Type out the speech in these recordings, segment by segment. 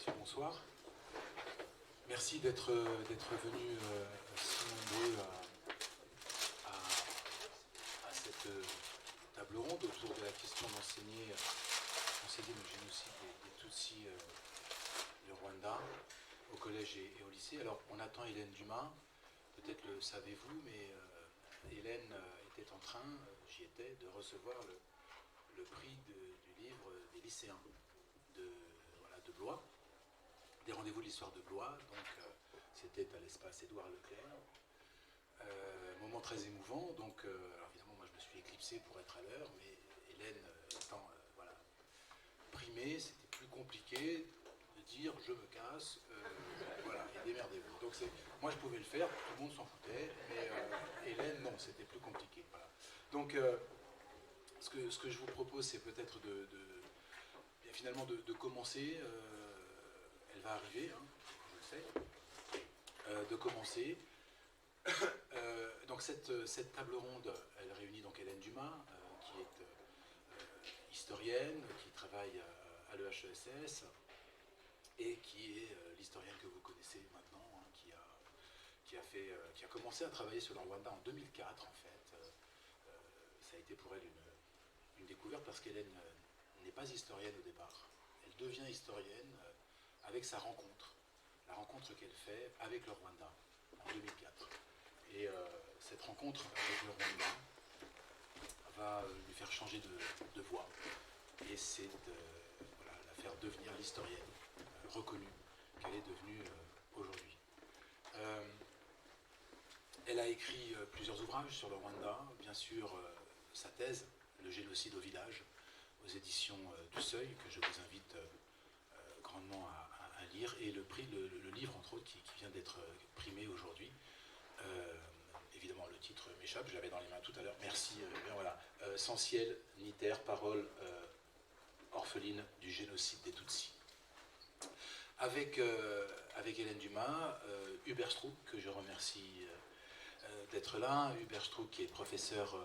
messieurs, bonsoir. Merci d'être venus si nombreux à cette table ronde autour de la question d'enseigner le génocide des Tutsis du Rwanda au collège et au lycée. Alors, on attend Hélène Dumas, peut-être le savez-vous, mais Hélène était en train, j'y étais, de recevoir le prix du livre des lycéens de Blois, des rendez-vous de l'histoire de Blois. Donc, c'était à l'espace Édouard Leclerc. Moment très émouvant. Donc, alors évidemment, moi, je me suis éclipsé pour être à l'heure, mais Hélène étant primée, c'était plus compliqué de dire je me casse, voilà, et démerdez-vous. Donc moi je pouvais le faire, tout le monde s'en foutait, mais Hélène non, c'était plus compliqué. Voilà. Donc ce que je vous propose, c'est peut-être finalement de commencer, elle va arriver, hein, je le sais, de commencer. Donc cette table ronde, elle réunit donc Hélène Dumas, qui est historienne, qui travaille à l'EHESS, et qui est l'historienne que vous connaissez maintenant, hein, qui a commencé à travailler sur le Rwanda en 2004 en fait. Ça a été pour elle une découverte parce qu'Hélène n'est pas historienne au départ. Elle devient historienne avec sa rencontre, la rencontre qu'elle fait avec le Rwanda en 2004. Et cette rencontre avec le Rwanda va lui faire changer de voie. Et c'est la faire devenir l'historienne reconnue qu'elle est devenue aujourd'hui. Elle a écrit plusieurs ouvrages sur le Rwanda, bien sûr sa thèse, Le génocide au village, aux éditions du Seuil, que je vous invite grandement à lire, et le livre entre autres qui vient d'être primé aujourd'hui. Évidemment, le titre m'échappe, je l'avais dans les mains tout à l'heure. Merci. Voilà. Sans ciel ni terre, parole orpheline du génocide des Tutsis. Avec Hélène Dumas, Hubert Struck, que je remercie d'être là. Hubert Struck, qui est professeur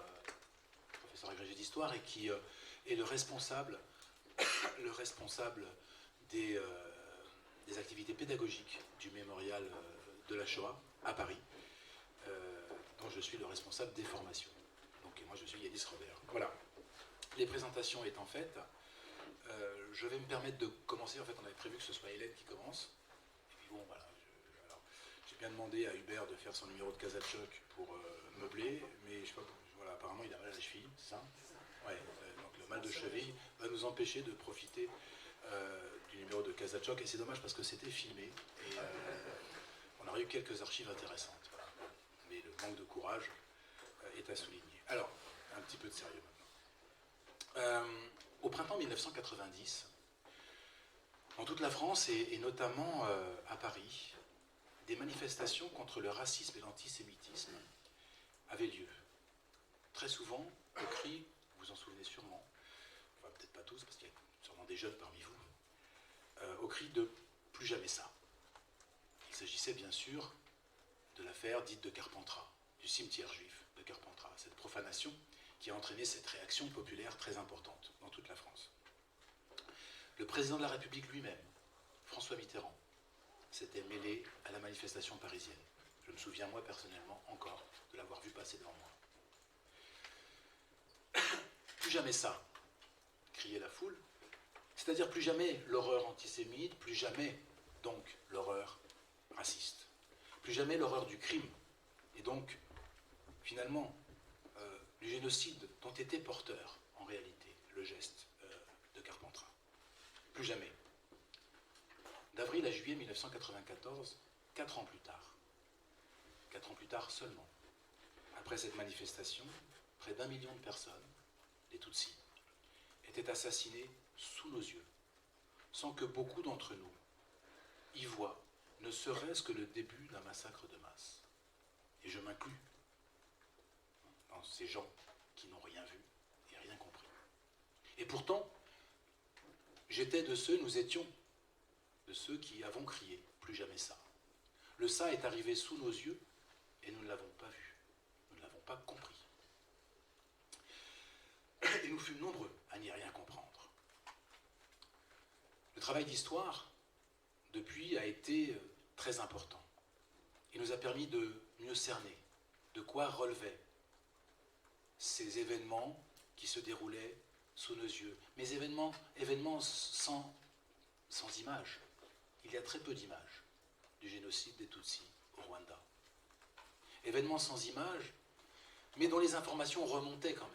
agrégé d'histoire et qui est le responsable des activités pédagogiques du mémorial de la Shoah à Paris, dont je suis le responsable des formations. Donc, et moi, je suis Yanis Robert. Voilà. Les présentations étant faites, je vais me permettre de commencer. En fait, on avait prévu que ce soit Hélène qui commence. Et puis bon, voilà. J'ai bien demandé à Hubert de faire son numéro de Kazatchok pour meubler, mais je sais pas, voilà, apparemment il a mal à la cheville, c'est ça ? Ouais, donc le mal de cheville va nous empêcher de profiter du numéro de Kazatchok, et c'est dommage parce que c'était filmé, et on aurait eu quelques archives intéressantes. Voilà. Mais le manque de courage est à souligner. Alors, un petit peu de sérieux maintenant. Au printemps 1990, dans toute la France et notamment à Paris, des manifestations contre le racisme et l'antisémitisme avaient lieu. Très souvent, au cri, vous vous en souvenez sûrement, enfin peut-être pas tous, parce qu'il y a sûrement des jeunes parmi vous, au cri de « plus jamais ça ». Il s'agissait bien sûr de l'affaire dite de Carpentras, du cimetière juif de Carpentras, cette profanation qui a entraîné cette réaction populaire très importante dans toute la France. Le président de la République lui-même, François Mitterrand, s'était mêlé à la manifestation parisienne. Je me souviens, moi, personnellement, encore, de l'avoir vu passer devant moi. Plus jamais ça, criait la foule. C'est-à-dire plus jamais l'horreur antisémite, plus jamais, donc, l'horreur raciste. Plus jamais l'horreur du crime. Et donc, finalement, du génocide dont était porteur, en réalité, le geste de Carpentras. Plus jamais. D'avril à juillet 1994, 4 ans plus tard seulement, après cette manifestation, près d'1 million de personnes, les Tutsis, étaient assassinés sous nos yeux, sans que beaucoup d'entre nous y voient ne serait-ce que le début d'un massacre de masse. Et je m'inclus dans ces gens qui n'ont rien vu et rien compris. Et pourtant, nous étions de ceux qui avons crié « plus jamais ça ». Le ça est arrivé sous nos yeux et nous ne l'avons pas vu, nous ne l'avons pas compris. Et nous fûmes nombreux à n'y rien comprendre. Le travail d'histoire depuis, a été très important. Il nous a permis de mieux cerner de quoi relevaient ces événements qui se déroulaient sous nos yeux. Mais événements sans images. Il y a très peu d'images du génocide des Tutsis au Rwanda. Événements sans images, mais dont les informations remontaient quand même.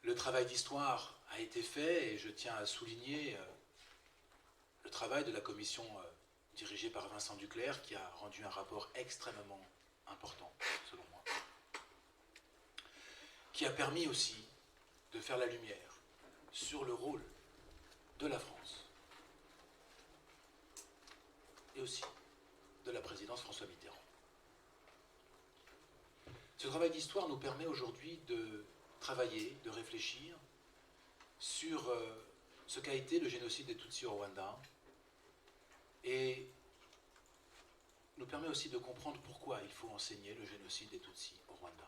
Le travail d'histoire a été fait, et je tiens à souligner le travail de la commission dirigée par Vincent Duclerc, qui a rendu un rapport extrêmement important, selon moi, qui a permis aussi de faire la lumière sur le rôle de la France et aussi de la présidence François Mitterrand. Ce travail d'histoire nous permet aujourd'hui de travailler, de réfléchir sur ce qu'a été le génocide des Tutsis au Rwanda, et nous permet aussi de comprendre pourquoi il faut enseigner le génocide des Tutsis au Rwanda.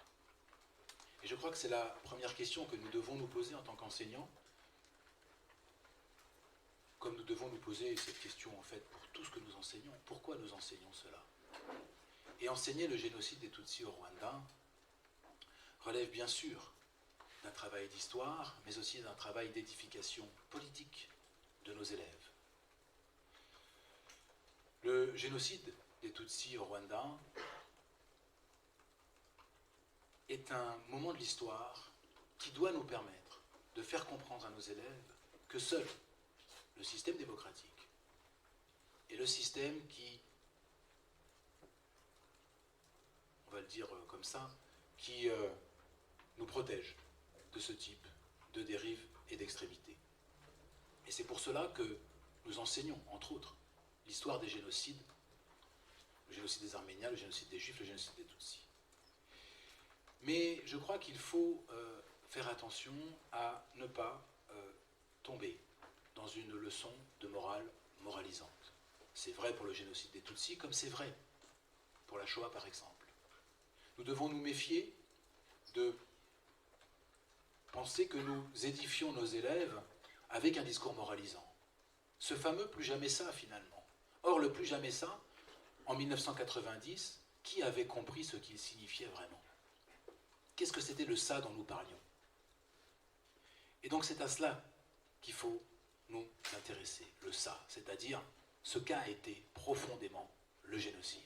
Et je crois que c'est la première question que nous devons nous poser en tant qu'enseignants, comme nous devons nous poser cette question en fait pour tout ce que nous enseignons. Pourquoi nous enseignons cela? Et enseigner le génocide des Tutsis au Rwanda relève bien sûr d'un travail d'histoire, mais aussi d'un travail d'édification politique de nos élèves. Le génocide des Tutsis au Rwanda est un moment de l'histoire qui doit nous permettre de faire comprendre à nos élèves que seul le système démocratique est le système qui, on va le dire comme ça, qui nous protège de ce type de dérive et d'extrémité. Et c'est pour cela que nous enseignons, entre autres, l'histoire des génocides, le génocide des Arméniens, le génocide des Juifs, le génocide des Tutsis. Mais je crois qu'il faut faire attention à ne pas tomber dans une leçon de morale moralisante. C'est vrai pour le génocide des Tutsis, comme c'est vrai pour la Shoah par exemple. Nous devons nous méfier de penser que nous édifions nos élèves avec un discours moralisant. Ce fameux plus jamais ça finalement. Or le plus jamais ça, en 1990, qui avait compris ce qu'il signifiait vraiment? Qu'est-ce que c'était le ça dont nous parlions? Et donc c'est à cela qu'il faut nous intéresser, le ça, c'est-à-dire ce qu'a été profondément le génocide.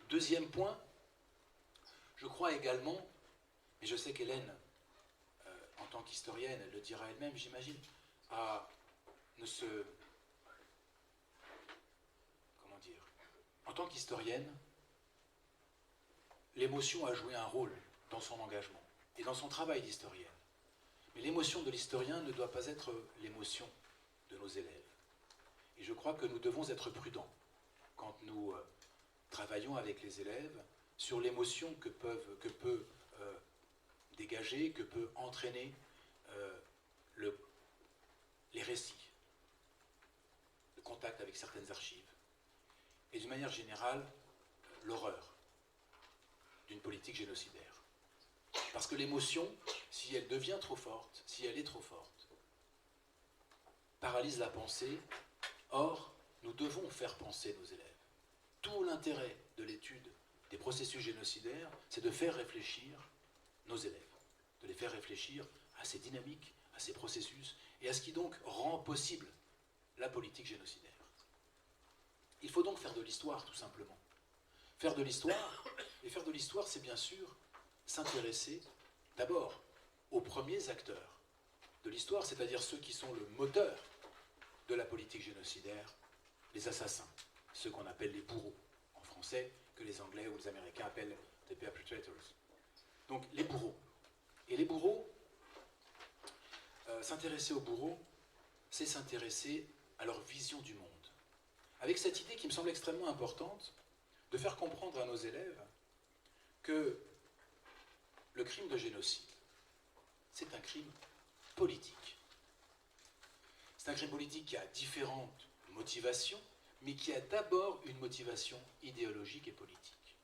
Deuxième point, je crois également, et je sais qu'Hélène, en tant qu'historienne, elle le dira elle-même, j'imagine, en tant qu'historienne, l'émotion a joué un rôle dans son engagement et dans son travail d'historienne. Mais l'émotion de l'historien ne doit pas être l'émotion de nos élèves. Et je crois que nous devons être prudents quand nous travaillons avec les élèves sur l'émotion que peut dégager, que peut entraîner les récits, le contact avec certaines archives, et d'une manière générale, l'horreur d'une politique génocidaire. Parce que l'émotion, si elle devient trop forte, si elle est trop forte, paralyse la pensée. Or, nous devons faire penser nos élèves. Tout l'intérêt de l'étude des processus génocidaires, c'est de faire réfléchir nos élèves, de les faire réfléchir à ces dynamiques, à ces processus, et à ce qui donc rend possible la politique génocidaire. Il faut donc faire de l'histoire, tout simplement. Faire de l'histoire, et faire de l'histoire, c'est bien sûr s'intéresser d'abord aux premiers acteurs de l'histoire, c'est-à-dire ceux qui sont le moteur de la politique génocidaire, les assassins, ceux qu'on appelle les bourreaux, en français, que les Anglais ou les Américains appellent the perpetrators. Donc les bourreaux. Et les bourreaux, s'intéresser aux bourreaux, c'est s'intéresser à leur vision du monde. Avec cette idée qui me semble extrêmement importante, de faire comprendre à nos élèves que le crime de génocide, c'est un crime politique. C'est un crime politique qui a différentes motivations, mais qui a d'abord une motivation idéologique et politique.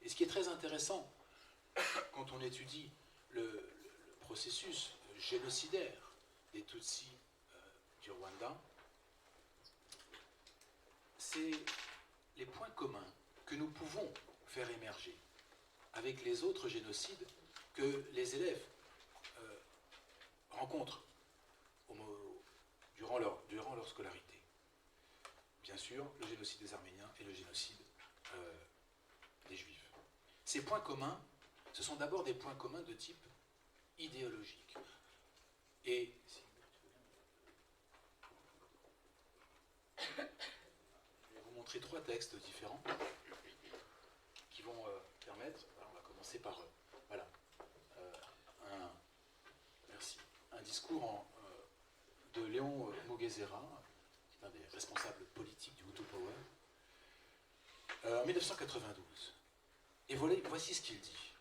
Et ce qui est très intéressant, quand on étudie le processus génocidaire des Tutsis du Rwanda, c'est les points communs que nous pouvons faire émerger avec les autres génocides que les élèves rencontrent durant leur scolarité. Bien sûr, le génocide des Arméniens et le génocide des Juifs. Ces points communs, ce sont d'abord des points communs de type idéologique. Et je vais vous montrer 3 textes différents qui vont permettre, voilà, on va commencer par voilà, un discours de Léon Mugesera, qui est un des responsables politiques du Hutu Power, en 1992. Et voici ce qu'il dit.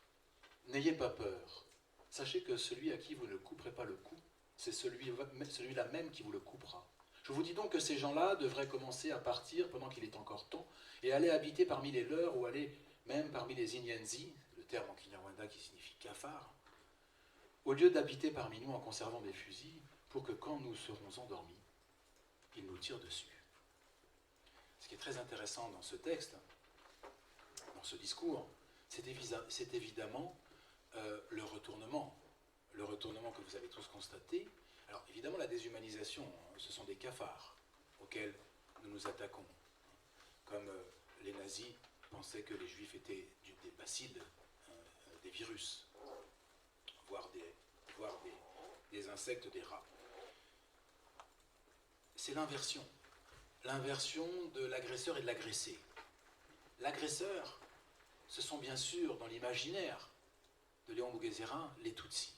N'ayez pas peur. Sachez que celui à qui vous ne couperez pas le cou, c'est celui-là même qui vous le coupera. Je vous dis donc que ces gens-là devraient commencer à partir pendant qu'il est encore temps et aller habiter parmi les leurs ou aller même parmi les Inyenzi, le terme en Kinyarwanda qui signifie cafard, au lieu d'habiter parmi nous en conservant des fusils pour que quand nous serons endormis, ils nous tirent dessus. Ce qui est très intéressant dans ce texte, dans ce discours, c'est évidemment le retournement que vous avez tous constaté. Alors évidemment la déshumanisation, ce sont des cafards auxquels nous nous attaquons. Comme les nazis pensaient que les juifs étaient des bacilles, des virus, voire des insectes, des rats. C'est l'inversion de l'agresseur et de l'agressé. L'agresseur, ce sont bien sûr, dans l'imaginaire de Léon Mugesera, les Tutsis,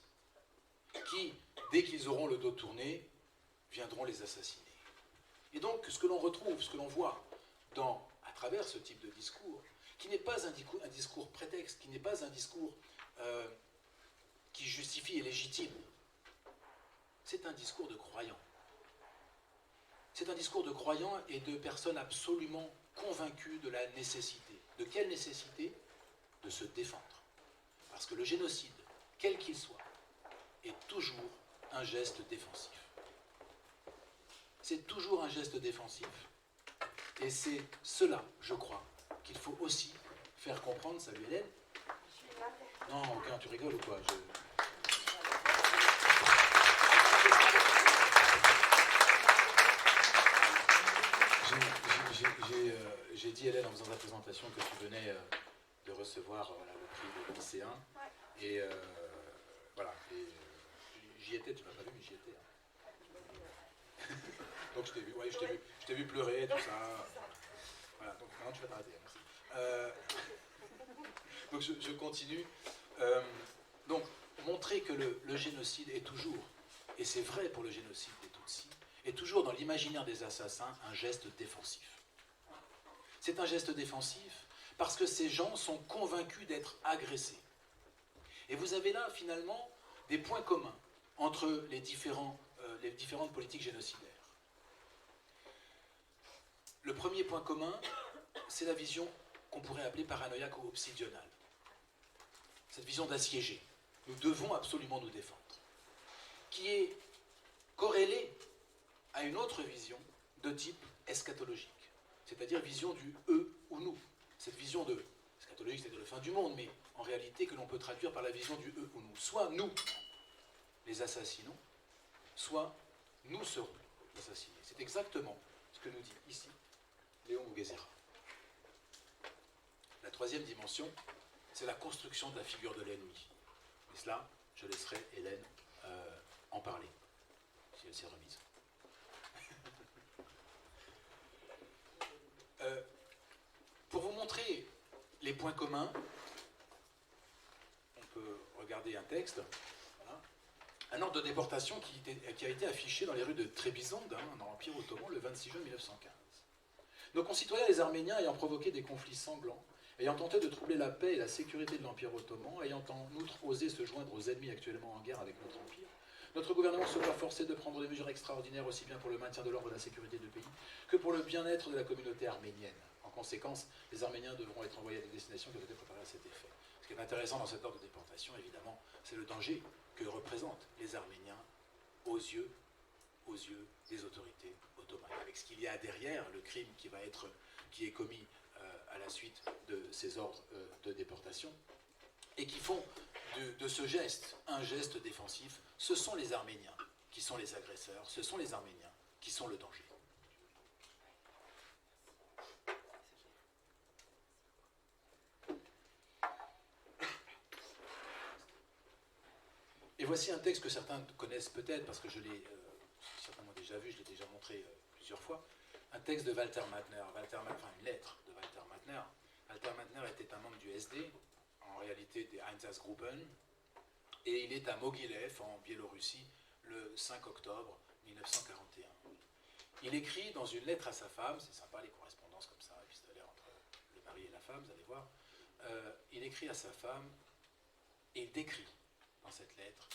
qui, dès qu'ils auront le dos tourné, viendront les assassiner. Et donc, ce que l'on retrouve, ce que l'on voit à travers ce type de discours, qui n'est pas un discours prétexte, qui n'est pas un discours qui justifie et légitime, c'est un discours de croyants. C'est un discours de croyants et de personnes absolument convaincues de la nécessité. De quelle nécessité? De se défendre. Parce que le génocide, quel qu'il soit, est toujours un geste défensif. C'est toujours un geste défensif, et c'est cela, je crois, qu'il faut aussi faire comprendre. Salut Hélène. Je suis là. Non, aucun, tu rigoles ou quoi? J'ai dit, Hélène, en faisant ta présentation, que tu venais de recevoir le prix de lycéen. Ouais. Et voilà. J'y étais, tu m'as pas vu, mais j'y étais. Hein. Donc je t'ai vu, ouais, je t'ai vu pleurer, tout ça. Voilà, donc maintenant tu vas t'arrêter. Merci. Donc je continue. Donc montrer que le génocide est toujours, et c'est vrai pour le génocide des Tutsis, est toujours dans l'imaginaire des assassins un geste défensif. C'est un geste défensif parce que ces gens sont convaincus d'être agressés. Et vous avez là finalement des points communs entre les différentes politiques génocidaires. Le premier point commun, c'est la vision qu'on pourrait appeler paranoïaque ou obsidionale. Cette vision d'assiégé. Nous devons absolument nous défendre. Qui est corrélée à une autre vision de type eschatologique. C'est-à-dire vision du eux ou nous. Cette vision de eschatologique, c'est-à-dire la fin du monde, mais en réalité que l'on peut traduire par la vision du eux ou nous. Soit nous les assassinons, soit nous serons assassinés. C'est exactement ce que nous dit ici Léon Mugesera. La troisième dimension, c'est la construction de la figure de l'ennemi. Et cela, je laisserai Hélène en parler, si elle s'est remise. Pour vous montrer les points communs, on peut regarder un texte. Voilà. Un ordre de déportation qui a été affiché dans les rues de Trébizonde, dans l'Empire ottoman, le 26 juin 1915. Nos concitoyens les Arméniens ayant provoqué des conflits sanglants, ayant tenté de troubler la paix et la sécurité de l'Empire ottoman, ayant en outre osé se joindre aux ennemis actuellement en guerre avec notre Empire, notre gouvernement se voit forcé de prendre des mesures extraordinaires aussi bien pour le maintien de l'ordre et de la sécurité du pays que pour le bien-être de la communauté arménienne. En conséquence, les Arméniens devront être envoyés à des destinations qui ont été préparées à cet effet. Ce qui est intéressant dans cet ordre de déportation, évidemment, c'est le danger que représentent les Arméniens aux yeux aux yeux des autorités ottomanes. Avec ce qu'il y a derrière, le crime qui est commis à la suite de ces ordres de déportation, et qui font de ce geste un geste défensif. Ce sont les Arméniens qui sont les agresseurs, ce sont les Arméniens qui sont le danger. Et voici un texte que certains connaissent peut-être, parce que je l'ai certainement déjà vu, je l'ai déjà montré plusieurs fois, un texte de Walter Matner, enfin une lettre de Walter Matner. Walter Matner était un membre du SD, en réalité des Einsatzgruppen, et il est à Mogilev, en Biélorussie, le 5 octobre 1941. Il écrit dans une lettre à sa femme, c'est sympa les correspondances comme ça, épistolaires entre le mari et la femme, vous allez voir, il écrit à sa femme et il décrit dans cette lettre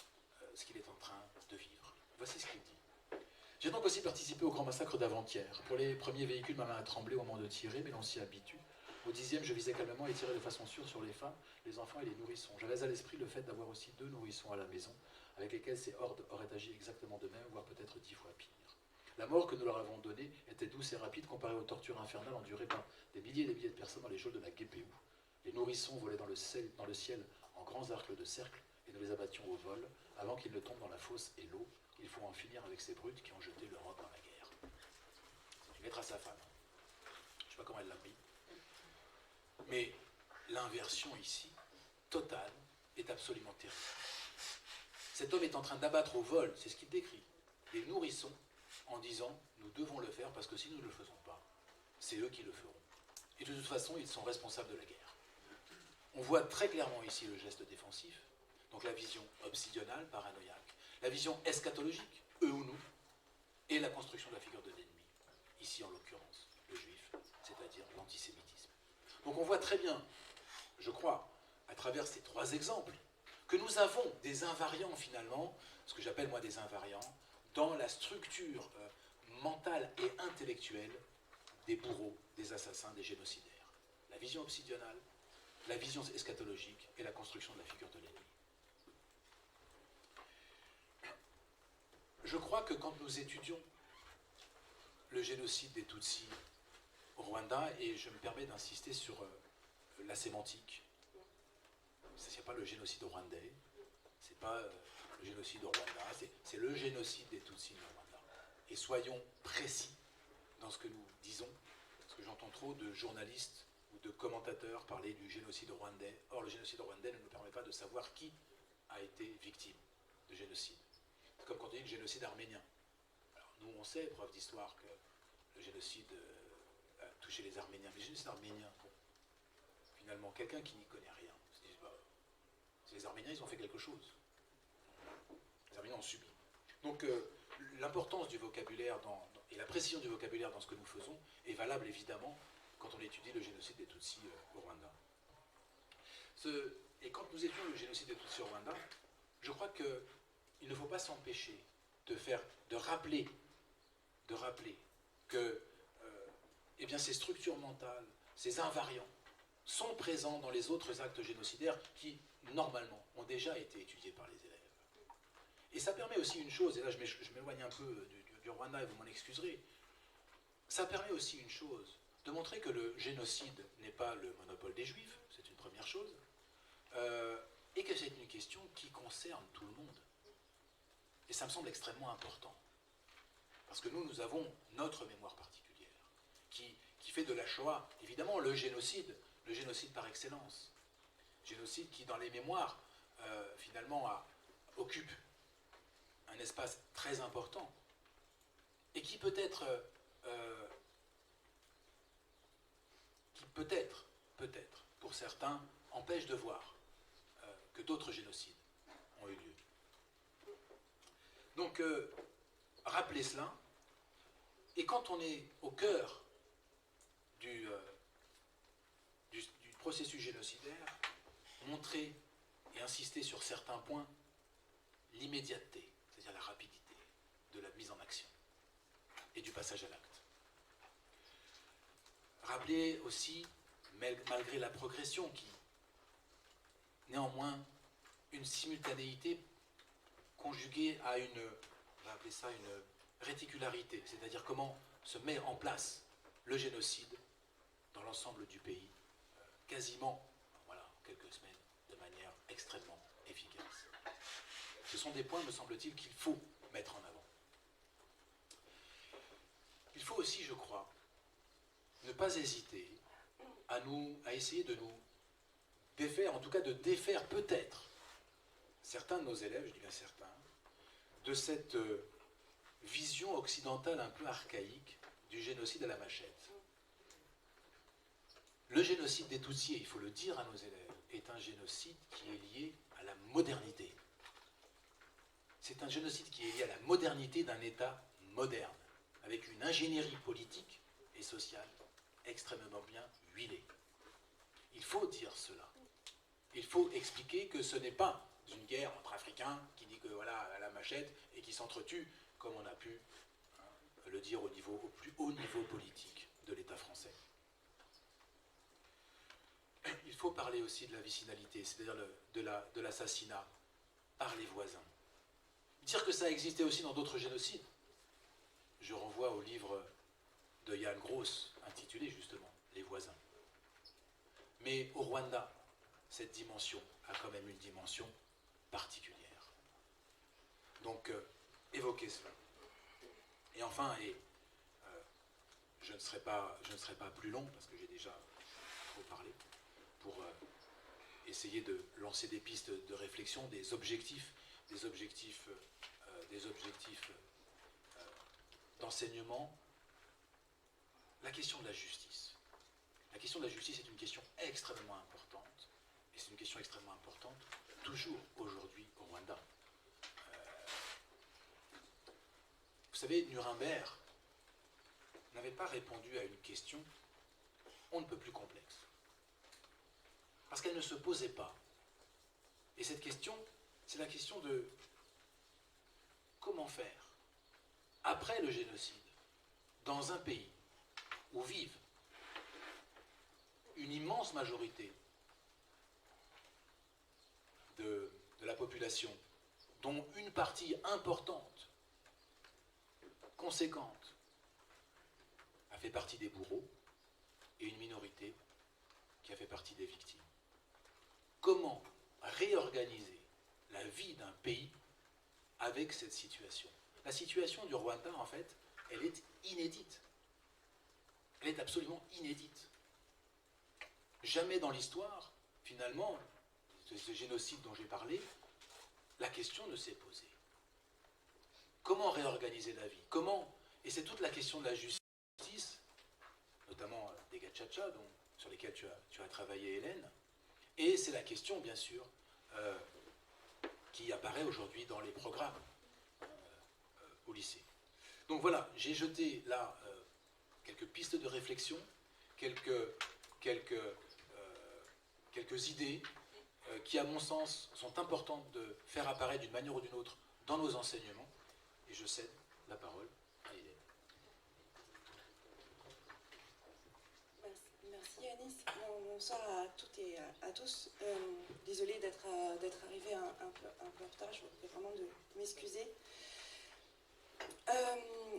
ce qu'il est en train de vivre. Voici ce qu'il dit. J'ai donc aussi participé au grand massacre d'avant-hier. Pour les premiers véhicules, ma main a tremblé au moment de tirer, mais l'on s'y habitue. Au 10e, je visais calmement et tirais de façon sûre sur les femmes, les enfants et les nourrissons. J'avais à l'esprit le fait d'avoir aussi 2 nourrissons à la maison, avec lesquels ces hordes auraient agi exactement de même, voire peut-être 10 fois pire. La mort que nous leur avons donnée était douce et rapide comparée aux tortures infernales endurées par des milliers et des milliers de personnes dans les geôles de la GPU. Les nourrissons volaient dans le ciel en grands arcs de cercle, et nous les abattions au vol, avant qu'ils ne tombent dans la fosse et l'eau. Il faut en finir avec ces brutes qui ont jeté l'Europe dans la guerre. C'est une lettre à sa femme. Je ne sais pas comment elle l'a pris. Mais l'inversion ici, totale, est absolument terrible. Cet homme est en train d'abattre au vol, c'est ce qu'il décrit, des nourrissons, en disant « nous devons le faire parce que si nous ne le faisons pas, c'est eux qui le feront. » Et de toute façon, ils sont responsables de la guerre. On voit très clairement ici le geste défensif, donc la vision obsidionale, paranoïaque, la vision eschatologique, eux ou nous, et la construction de la figure de l'ennemi, ici en l'occurrence, le juif, c'est-à-dire l'antisémitisme. Donc on voit très bien, je crois, à travers ces 3 exemples, que nous avons des invariants finalement, ce que j'appelle moi des invariants, dans la structure mentale et intellectuelle des bourreaux, des assassins, des génocidaires. La vision obsidionale, la vision eschatologique et la construction de la figure de l'ennemi. Je crois que quand nous étudions le génocide des Tutsis au Rwanda, et je me permets d'insister sur la sémantique, ce n'est pas le génocide rwandais, ce n'est pas le génocide au Rwanda, c'est le génocide des Tutsis au Rwanda. Et soyons précis dans ce que nous disons, parce que j'entends trop de journalistes ou de commentateurs parler du génocide rwandais. Or, le génocide rwandais ne nous permet pas de savoir qui a été victime de génocide. C'est comme quand on dit le génocide arménien. Alors, nous, on sait, preuve d'histoire, que le génocide a touché les Arméniens. Mais le génocide arménien, bon, finalement, quelqu'un qui n'y connaît rien, se dit, bah, les Arméniens, ils ont fait quelque chose. Les Arméniens ont subi. Donc, l'importance du vocabulaire et la précision du vocabulaire dans ce que nous faisons est valable, évidemment, quand on étudie le génocide des Tutsis au Rwanda. Et quand nous étudions le génocide des Tutsis au Rwanda, je crois qu'il ne faut pas s'empêcher de rappeler que eh bien, ces structures mentales, ces invariants, sont présents dans les autres actes génocidaires qui, normalement, ont déjà été étudiés par les élèves. Et ça permet aussi une chose, et là je m'éloigne un peu du Rwanda et vous m'en excuserez, ça permet aussi une chose, de montrer que le génocide n'est pas le monopole des Juifs, c'est une première chose, et que c'est une question qui concerne tout le monde. Et ça me semble extrêmement important. Parce que nous avons notre mémoire particulière, qui fait de la Shoah, évidemment, le génocide par excellence. Génocide qui, dans les mémoires, finalement, occupe un espace très important, et qui peut-être, pour certains, empêche de voir que d'autres génocides ont eu lieu. Donc, rappeler cela, et quand on est au cœur du processus génocidaire, montrer et insister sur certains points, l'immédiateté, c'est-à-dire la rapidité de la mise en action et du passage à l'acte. Rappeler aussi, malgré la progression qui, néanmoins, une simultanéité conjuguée à on va appeler ça réticularité, c'est-à-dire comment se met en place le génocide dans l'ensemble du pays, quasiment, voilà, en quelques semaines, de manière extrêmement efficace. Ce sont des points, me semble-t-il, qu'il faut mettre en avant. Il faut aussi, je crois, ne pas hésiter à essayer de nous défaire, en tout cas de défaire peut-être certains de nos élèves, je dis bien certains, de cette vision occidentale un peu archaïque du génocide à la machette. Le génocide des Tutsis, il faut le dire à nos élèves, est un génocide qui est lié à la modernité. C'est un génocide qui est lié à la modernité d'un État moderne, avec une ingénierie politique et sociale extrêmement bien huilée. Il faut dire cela. Il faut expliquer que ce n'est pas une guerre entre Africains qui dit que voilà, à la machette et qui s'entretuent, comme on a pu le dire au plus haut niveau politique de l'État français. Il faut parler aussi de la vicinalité, c'est-à-dire de l'assassinat par les voisins. Dire que ça a existé aussi dans d'autres génocides. Je renvoie au livre de Jan Gross, intitulé justement « Les voisins ». Mais au Rwanda, cette dimension a quand même une dimension particulière. Donc, évoquez cela. Et enfin, je ne serai pas plus long, parce que j'ai déjà trop parlé, pour essayer de lancer des pistes de réflexion, des objectifs d'enseignement. La question de la justice. La question de la justice est une question extrêmement importante, et c'est une question extrêmement importante toujours aujourd'hui au Rwanda. Vous savez, Nuremberg n'avait pas répondu à une question on ne peut plus complexe. Parce qu'elle ne se posait pas. Et cette question, c'est la question de comment faire, après le génocide, dans un pays où vivent une immense majorité de la population, dont une partie importante, conséquente, a fait partie des bourreaux, et une minorité qui a fait partie des victimes. Comment réorganiser la vie d'un pays avec cette situation? La situation du Rwanda, en fait, elle est inédite. Elle est absolument inédite. Jamais dans l'histoire, finalement, de ce génocide dont j'ai parlé, la question ne s'est posée. Comment réorganiser la vie? Comment? Et c'est toute la question de la justice, notamment des Gachacha, sur lesquels tu as travaillé, Hélène. Et c'est la question, bien sûr, qui apparaît aujourd'hui dans les programmes au lycée. Donc voilà, j'ai jeté là quelques pistes de réflexion, quelques idées qui, à mon sens, sont importantes de faire apparaître d'une manière ou d'une autre dans nos enseignements. Et je cède la parole à Hélène. Merci Yanis. Bonsoir à toutes et à tous. Désolée d'être arrivée un peu en retard, je voudrais vraiment de m'excuser.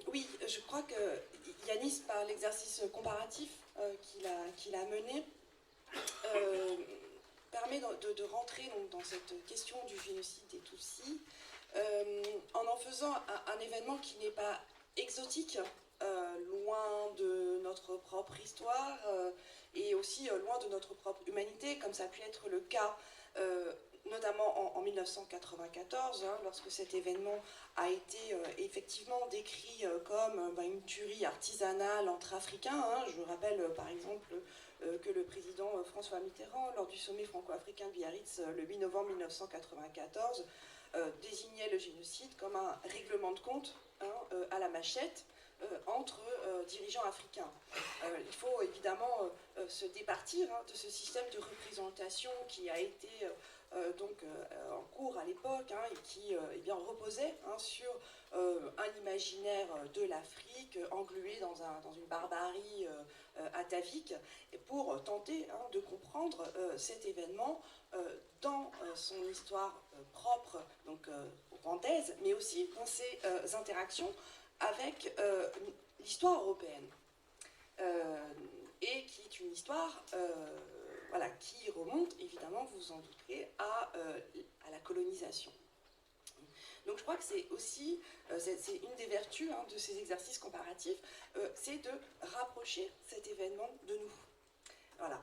Oui, je crois que Yanis, par l'exercice comparatif qu'il a mené, permet de rentrer donc, dans cette question du génocide des Tutsis, en faisant un événement qui n'est pas exotique, loin de notre propre histoire, et aussi loin de notre propre humanité, comme ça a pu être le cas notamment en 1994, lorsque cet événement a été effectivement décrit comme une tuerie artisanale entre Africains. Je rappelle par exemple que le président François Mitterrand, lors du sommet franco-africain de Biarritz le 8 novembre 1994, désignait le génocide comme un règlement de compte à la machette entre dirigeants africains. Il faut évidemment se départir de ce système de représentation qui a été en cours à l'époque et qui reposait sur un imaginaire de l'Afrique englué dans une barbarie atavique, pour tenter de comprendre cet événement dans son histoire propre, donc rwandaise, mais aussi dans ses interactions avec l'histoire européenne, et qui est une histoire voilà, qui remonte, évidemment, vous vous en douterez, à la colonisation. Donc je crois que c'est aussi, c'est une des vertus de ces exercices comparatifs, c'est de rapprocher cet événement de nous. Voilà.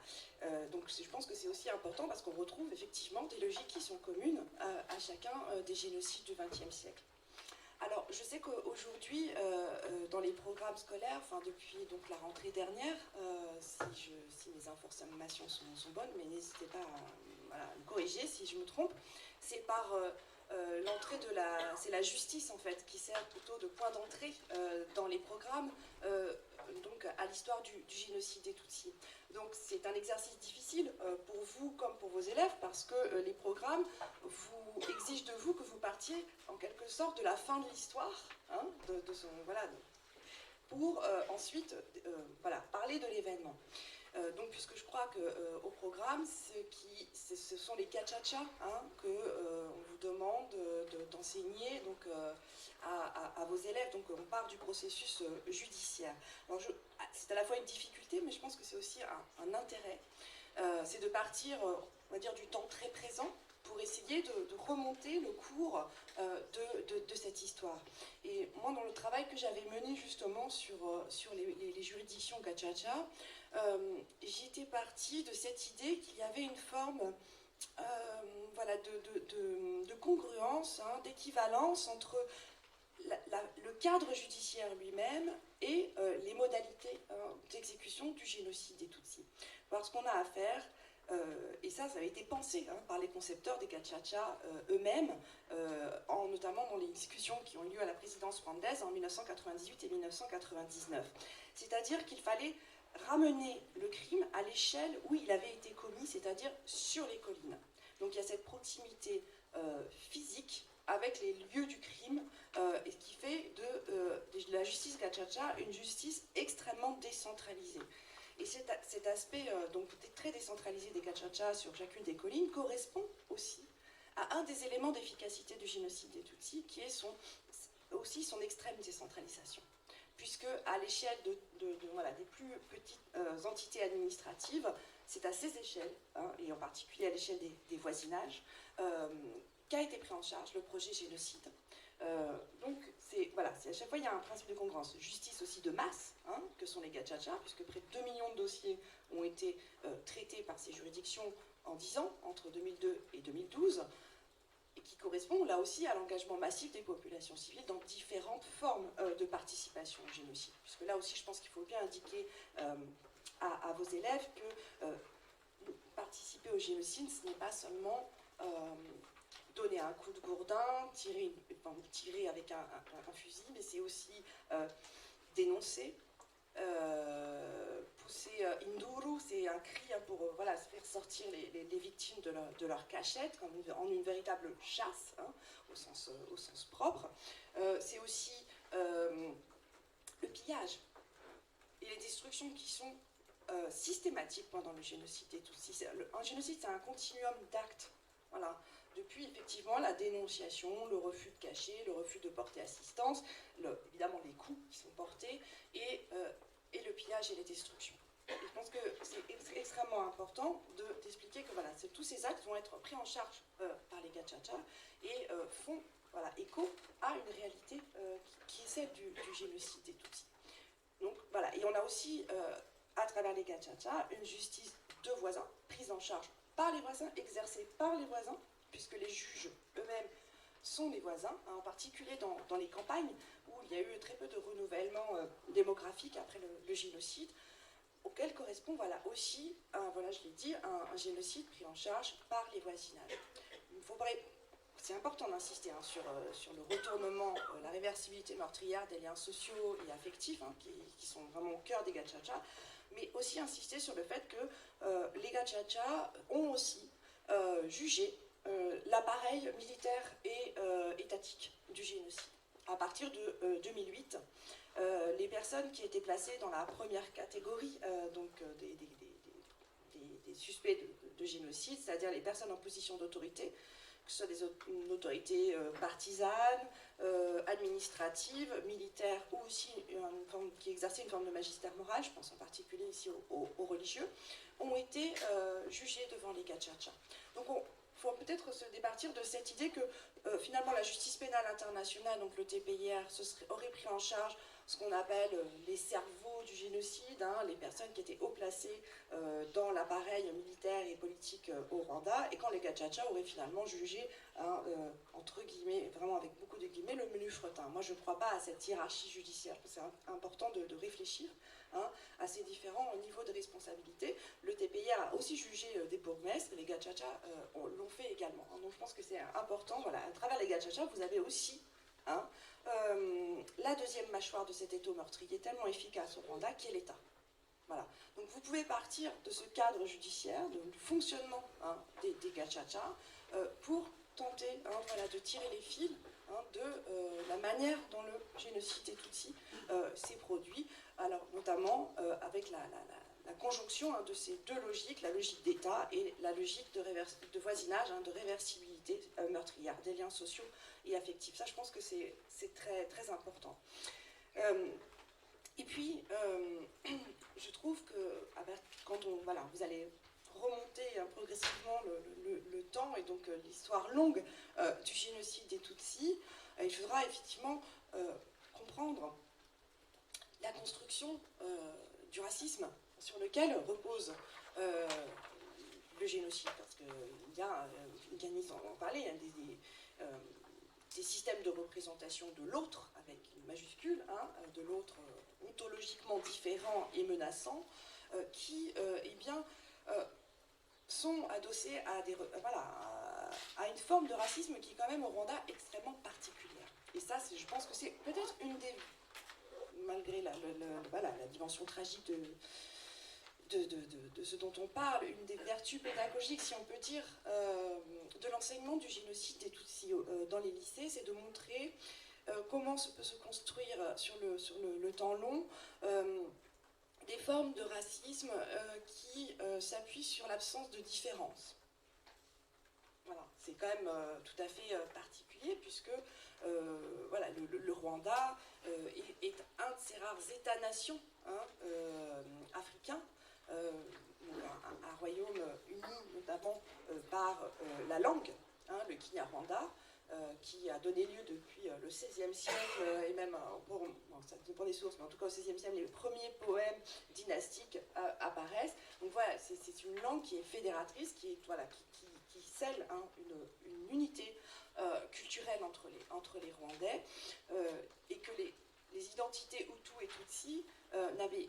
Donc je pense que c'est aussi important parce qu'on retrouve effectivement des logiques qui sont communes à chacun des génocides du XXe siècle. Alors, je sais qu'aujourd'hui, dans les programmes scolaires, enfin depuis donc, la rentrée dernière, si mes informations sont bonnes, mais n'hésitez pas à me corriger si je me trompe, c'est par l'entrée de c'est la justice en fait qui sert plutôt de point d'entrée dans les programmes, donc à l'histoire du génocide des Tutsis. Donc c'est un exercice difficile pour vous comme pour vos élèves parce que les programmes vous exigent de vous que vous partiez en quelque sorte de la fin de l'histoire, pour ensuite parler de l'événement. Donc puisque je crois qu'au programme, ce sont les gachacha qu'on vous demande d'enseigner à vos élèves. Donc on part du processus judiciaire. Alors c'est à la fois une difficulté, mais je pense que c'est aussi un intérêt. C'est de partir, on va dire, du temps très présent pour essayer de remonter le cours de cette histoire. Et moi, dans le travail que j'avais mené justement sur les juridictions gachacha, j'étais partie de cette idée qu'il y avait une forme de congruence, d'équivalence entre le cadre judiciaire lui-même et les modalités d'exécution du génocide des Tutsis. Parce qu'on a affaire, et ça a été pensé par les concepteurs des gachacha eux-mêmes, notamment dans les discussions qui ont eu lieu à la présidence rwandaise en 1998 et 1999. C'est-à-dire qu'il fallait ramener le crime à l'échelle où il avait été commis, c'est-à-dire sur les collines. Donc il y a cette proximité physique avec les lieux du crime, et ce qui fait de la justice gachacha une justice extrêmement décentralisée. Et cet aspect donc très décentralisé des gachacha sur chacune des collines correspond aussi à un des éléments d'efficacité du génocide des Tutsis, qui est aussi son extrême décentralisation. Puisque à l'échelle des plus petites entités administratives, c'est à ces échelles, et en particulier à l'échelle des voisinages, qu'a été pris en charge le projet génocide. Donc, à chaque fois, il y a un principe de congruence. Justice aussi de masse, que sont les gachacha, puisque près de 2 millions de dossiers ont été traités par ces juridictions en 10 ans, entre 2002 et 2012, et qui correspond là aussi à l'engagement massif des populations civiles dans différentes formes de participation au génocide. Puisque là aussi, je pense qu'il faut bien indiquer à vos élèves que participer au génocide, ce n'est pas seulement donner un coup de gourdin, tirer avec un fusil, mais c'est aussi dénoncer, pousser Induru, c'est un cri pour faire sortir les victimes de leur cachette, en une véritable chasse, au sens propre. C'est aussi le pillage et les destructions qui sont systématiques pendant le génocide des Tutsis. Un génocide, c'est un continuum d'actes. Voilà. Depuis effectivement la dénonciation, le refus de cacher, le refus de porter assistance, évidemment les coups qui sont portés, et le pillage et les destructions. Et je pense que c'est extrêmement important d'expliquer que tous ces actes vont être pris en charge par les gachacha et font écho à une réalité qui est celle du génocide des Tutsis. Donc voilà, et on a aussi, à travers les gachacha, une justice de voisins, prise en charge par les voisins, exercée par les voisins, puisque les juges eux-mêmes sont les voisins, en particulier dans les campagnes où il y a eu très peu de renouvellement démographique après le génocide, auquel correspond aussi, je l'ai dit, un génocide pris en charge par les voisinages. C'est important d'insister sur le retournement, la réversibilité meurtrière des liens sociaux et affectifs, qui sont vraiment au cœur des gachacha, mais aussi insister sur le fait que les gachacha ont aussi jugé l'appareil militaire et étatique du génocide. À partir de 2008, les personnes qui étaient placées dans la première catégorie des suspects de génocide, c'est-à-dire les personnes en position d'autorité, que ce soit une autorité partisane, administrative, militaire, ou aussi qui exerçait une forme de magistère moral, je pense en particulier ici aux religieux, ont été jugés devant les gachacha. Donc il faut peut-être se départir de cette idée que finalement la justice pénale internationale, donc le TPIR, aurait pris en charge ce qu'on appelle les cerveaux du génocide, hein, les personnes qui étaient haut placées dans l'appareil militaire et politique au Rwanda, et quand les gachacha auraient finalement jugé, hein, entre guillemets, vraiment avec beaucoup de guillemets, le menu fretin. Moi je ne crois pas à cette hiérarchie judiciaire, c'est important de réfléchir, hein, à ces différents niveaux de responsabilité. Le TPIR a aussi jugé des bourgmestres, les gachacha l'ont fait également. Hein, donc je pense que c'est important, voilà, à travers les gachacha, vous avez aussi, hein, la deuxième mâchoire de cet étau meurtrier tellement efficace au Rwanda, qui est l'État. Voilà. Donc vous pouvez partir de ce cadre judiciaire, du fonctionnement, hein, des gachacha, pour tenter, hein, voilà, de tirer les fils, hein, de la manière dont le génocide des Tutsis s'est produit, alors notamment avec la conjonction, hein, de ces deux logiques, la logique d'État et la logique de voisinage, hein, de réversibilité meurtrière, des liens sociaux et affectifs. Ça, je pense que c'est très, très important. Et puis, je trouve que quand voilà, vous allez remonter, hein, progressivement le temps et donc l'histoire longue du génocide des Tutsis, il faudra effectivement comprendre la construction du racisme sur lequel repose le génocide, parce qu'il y a, Ganis en parlait, hein, des systèmes de représentation de l'autre, avec une majuscule, hein, de l'autre ontologiquement différent et menaçant, qui eh bien, sont adossés à une forme de racisme qui est quand même au Rwanda extrêmement particulière. Et ça, je pense que c'est peut-être une des, malgré la dimension tragique de ce dont on parle, une des vertus pédagogiques, si on peut dire, de l'enseignement du génocide des Tutsis dans les lycées, c'est de montrer comment peut se construire sur le temps long des formes de racisme qui s'appuient sur l'absence de différence. Voilà, c'est quand même tout à fait particulier, puisque voilà, le Rwanda est un de ces rares États-nations, hein, africains, un royaume uni notamment par la langue, hein, le Kinyarwanda, qui a donné lieu depuis le XVIe siècle, et même, ça dépend des sources, mais en tout cas au XVIe siècle, les premiers poèmes dynastiques apparaissent. Donc voilà, c'est une langue qui est fédératrice, qui scelle, hein, une unité culturelle entre les Rwandais, et que les identités Hutu et Tutsi n'avaient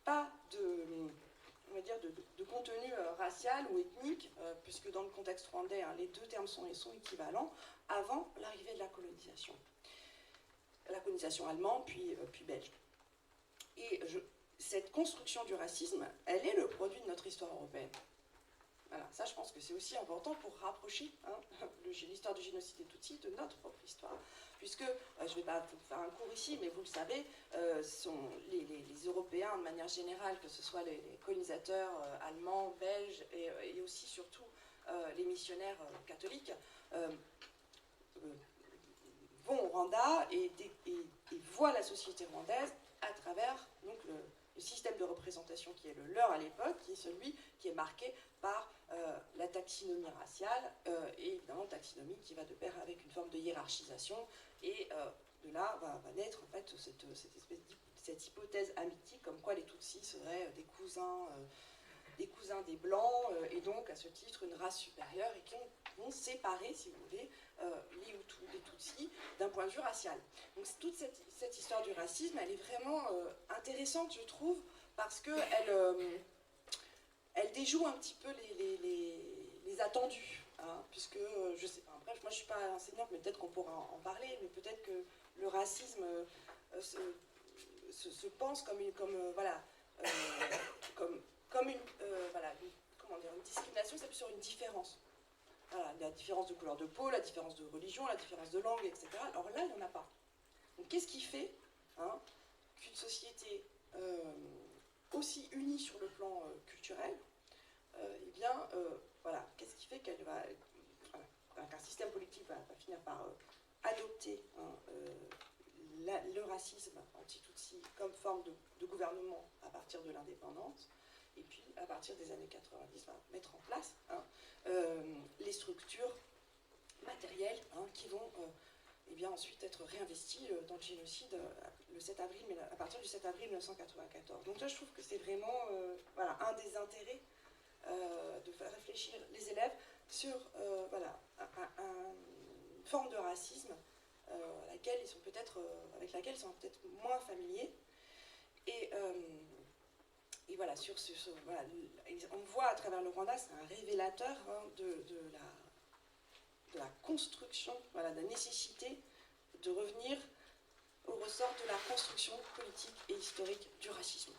pas on va dire de contenu racial ou ethnique, puisque dans le contexte rwandais, hein, les deux termes sont équivalents, avant l'arrivée de la colonisation allemande, puis belge. Et cette construction du racisme, elle est le produit de notre histoire européenne. Voilà, ça, je pense que c'est aussi important pour rapprocher, hein, l'histoire du génocide des Tutsis de notre propre histoire. Puisque, je ne vais pas vous faire un cours ici, mais vous le savez, sont les Européens, de manière générale, que ce soit les colonisateurs allemands, belges, et aussi, surtout, les missionnaires catholiques, vont au Rwanda et voient la société rwandaise à travers donc, le système de représentation qui est le leur à l'époque, qui est celui qui est marqué par la taxinomie raciale, et évidemment taxinomie qui va de pair avec une forme de hiérarchisation, et de là va naître en fait cette hypothèse amitique comme quoi les Tutsis seraient des cousins des Blancs, et donc à ce titre une race supérieure, et qui vont séparer, si vous voulez, les Hutus des Tutsis d'un point de vue racial. Donc toute cette histoire du racisme, elle est vraiment intéressante, je trouve, parce qu'elle elle déjoue un petit peu les attendus, hein, puisque, je sais pas, bref, moi je ne suis pas enseignante, mais peut-être qu'on pourra en parler, mais peut-être que le racisme se pense comme une discrimination, c'est sur une différence. Voilà, la différence de couleur de peau, la différence de religion, la différence de langue, etc. Alors là, il n'y en a pas. Donc qu'est-ce qui fait, hein, qu'une société aussi unie sur le plan culturel, eh bien, voilà, qu'est-ce qui fait qu'elle va... Voilà, qu'un système politique va finir par adopter le racisme anti-Tutsi comme forme de gouvernement à partir de l'indépendance, et puis à partir des années 90, va mettre en place les structures matérielles qui vont eh bien, ensuite être réinvesties dans le génocide à partir du 7 avril 1994. Donc là, je trouve que c'est vraiment voilà, un des intérêts de faire réfléchir les élèves sur une forme de racisme avec laquelle ils sont peut-être moins familiers. Et voilà, voilà, on voit à travers le Rwanda, c'est un révélateur de la construction, voilà, de la nécessité de revenir au ressort de la construction politique et historique du racisme.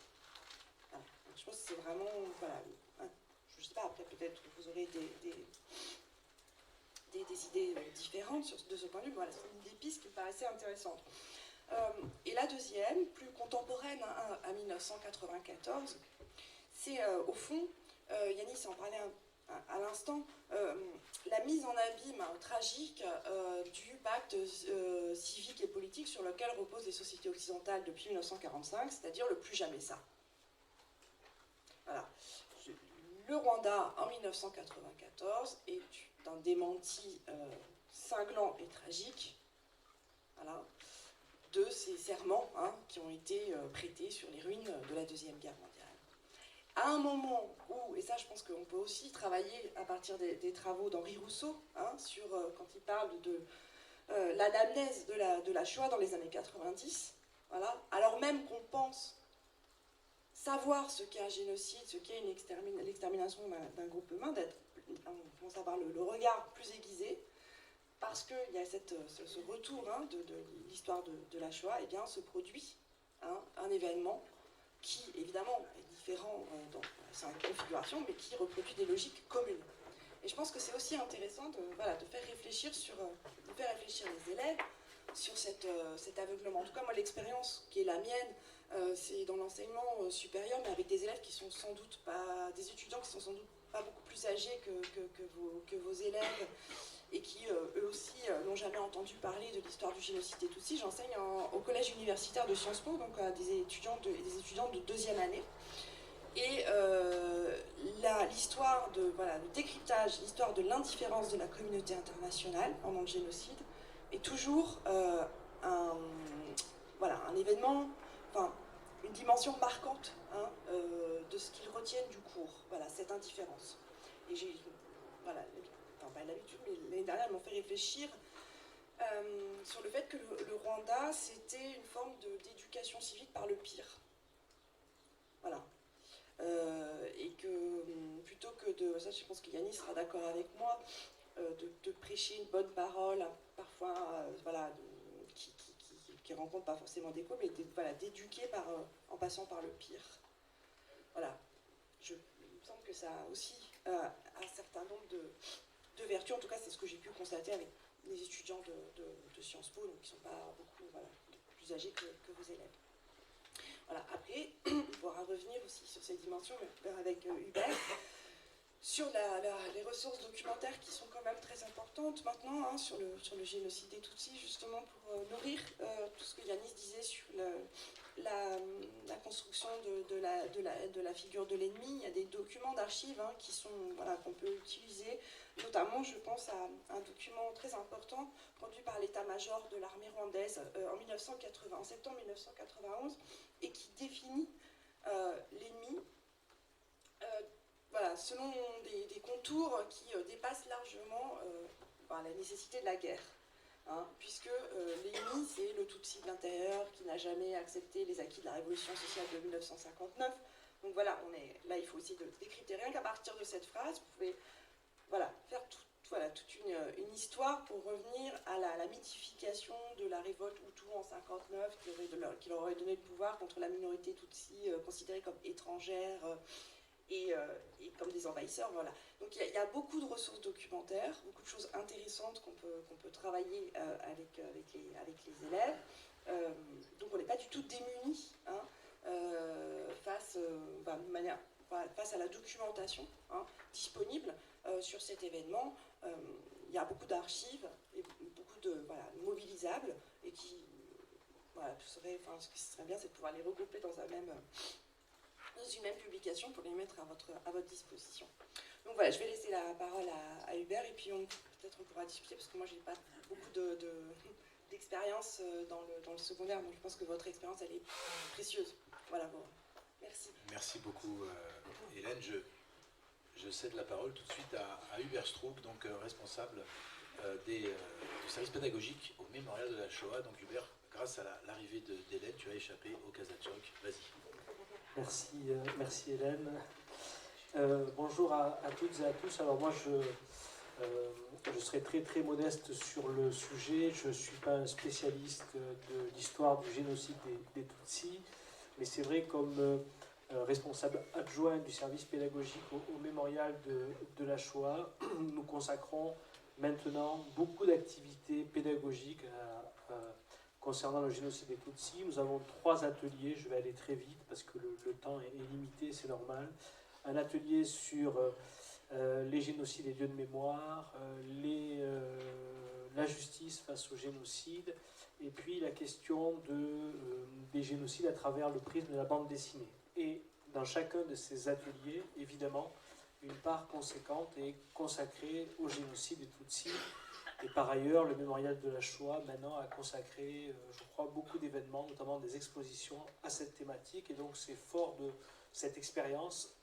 Voilà. Je pense que c'est vraiment, voilà, je ne sais pas, après peut-être vous aurez des idées différentes de ce point de vue, voilà, c'est une des pistes qui me paraissait intéressante. Et la deuxième, plus contemporaine à 1994, c'est au fond, Yanis en parlait à l'instant, la mise en abîme tragique du pacte civique et politique sur lequel reposent les sociétés occidentales depuis 1945, c'est-à-dire le plus jamais ça. Voilà. Le Rwanda, en 1994, est un démenti cinglant et tragique, voilà, de ces serments qui ont été prêtés sur les ruines de la Deuxième Guerre mondiale. À un moment où, et ça je pense qu'on peut aussi travailler à partir des travaux d'Henri Rousseau, sur, quand il parle de l'anamnèse de la Shoah dans les années 90, voilà, alors même qu'on pense savoir ce qu'est un génocide, ce qu'est l'extermination d'un groupe humain, on commence à avoir le regard plus aiguisé, parce qu'il y a ce retour de l'histoire de la Shoah, et bien se produit un événement qui, évidemment, est différent dans sa configuration, mais qui reproduit des logiques communes. Et je pense que c'est aussi intéressant de faire réfléchir les élèves sur cet aveuglement. En tout cas, moi, l'expérience qui est la mienne, c'est dans l'enseignement supérieur, mais avec des élèves qui sont sans doute pas, des étudiants qui sont sans doute pas beaucoup plus âgés que vos élèves, et qui, eux aussi, n'ont jamais entendu parler de l'histoire du génocide des Tutsis. J'enseigne au collège universitaire de Sciences Po, donc à des étudiants de deuxième année. Et l'histoire le décryptage, l'histoire de l'indifférence de la communauté internationale pendant le génocide est toujours un événement, une dimension marquante de ce qu'ils retiennent du cours, voilà, cette indifférence. Et j'ai, pas l'habitude, mais l'année dernière, elles m'ont fait réfléchir sur le fait que le Rwanda, c'était une forme d'éducation civique par le pire. Voilà. Et que plutôt que de, ça je pense que Yannis sera d'accord avec moi, de prêcher une bonne parole, parfois qui rencontre pas forcément d'écho, mais d'éduquer en passant par le pire. Voilà. Il me semble que ça a aussi un certain nombre de vertus, en tout cas c'est ce que j'ai pu constater avec les étudiants de Sciences Po, donc qui ne sont pas beaucoup plus âgés que vos élèves. Voilà. Après, on pourra revenir aussi sur ces dimensions avec Hubert, sur les ressources documentaires qui sont quand même très importantes maintenant, sur le génocide des Tutsis, justement pour nourrir tout ce que Yanis disait sur la construction de la figure de l'ennemi. Il y a des documents d'archives qu'on peut utiliser, notamment je pense à un document très important produit par l'état-major de l'armée rwandaise en septembre 1991, et qui définit l'ennemi selon des contours qui dépassent largement la nécessité de la guerre. Puisque l'ennemi, c'est le Tutsi de l'intérieur qui n'a jamais accepté les acquis de la révolution sociale de 1959. Donc voilà, là il faut aussi décrypter. Rien qu'à partir de cette phrase, vous pouvez faire toute une histoire pour revenir à la mythification de la révolte Hutu en 1959 qui leur aurait donné le pouvoir contre la minorité Tutsi considérée comme étrangère et comme des envahisseurs. Voilà. Donc il y a beaucoup de ressources documentaires, beaucoup de choses intéressantes qu'on peut travailler avec les élèves. Donc on n'est pas du tout démunis face de manière face à la documentation disponible sur cet événement. Il y a beaucoup d'archives et beaucoup de mobilisables et qui, ce qui serait bien, c'est de pouvoir les regrouper dans une même publication pour les mettre à votre disposition. Donc voilà, je vais laisser la parole à Hubert et puis peut-être on pourra discuter parce que moi j'ai pas beaucoup d'expérience dans le secondaire, donc je pense que votre expérience elle est précieuse. Voilà, bon. Merci. Merci beaucoup Hélène. Je cède la parole tout de suite à Hubert Strouk, donc responsable du service pédagogique au Mémorial de la Shoah. Donc Hubert, grâce à l'arrivée d'Hélène, tu as échappé au Kazachok. Vas-y. Merci Hélène. Bonjour à toutes et à tous. Alors moi je serai très modeste sur le sujet. Je ne suis pas un spécialiste de l'histoire du génocide des Tutsis, mais c'est vrai comme responsable adjoint du service pédagogique au mémorial de la Shoah, nous consacrons maintenant beaucoup d'activités pédagogiques concernant le génocide des Tutsis. Nous avons 3 ateliers, je vais aller très vite parce que le temps est limité, c'est normal. Un atelier sur les génocides et lieux de mémoire, la justice face au génocide, et puis la question des génocides à travers le prisme de la bande dessinée. Et dans chacun de ces ateliers, évidemment, une part conséquente est consacrée au génocide des Tutsis. Et par ailleurs, le mémorial de la Shoah, maintenant, a consacré, je crois, beaucoup d'événements, notamment des expositions à cette thématique. Et donc, c'est fort de cette expérience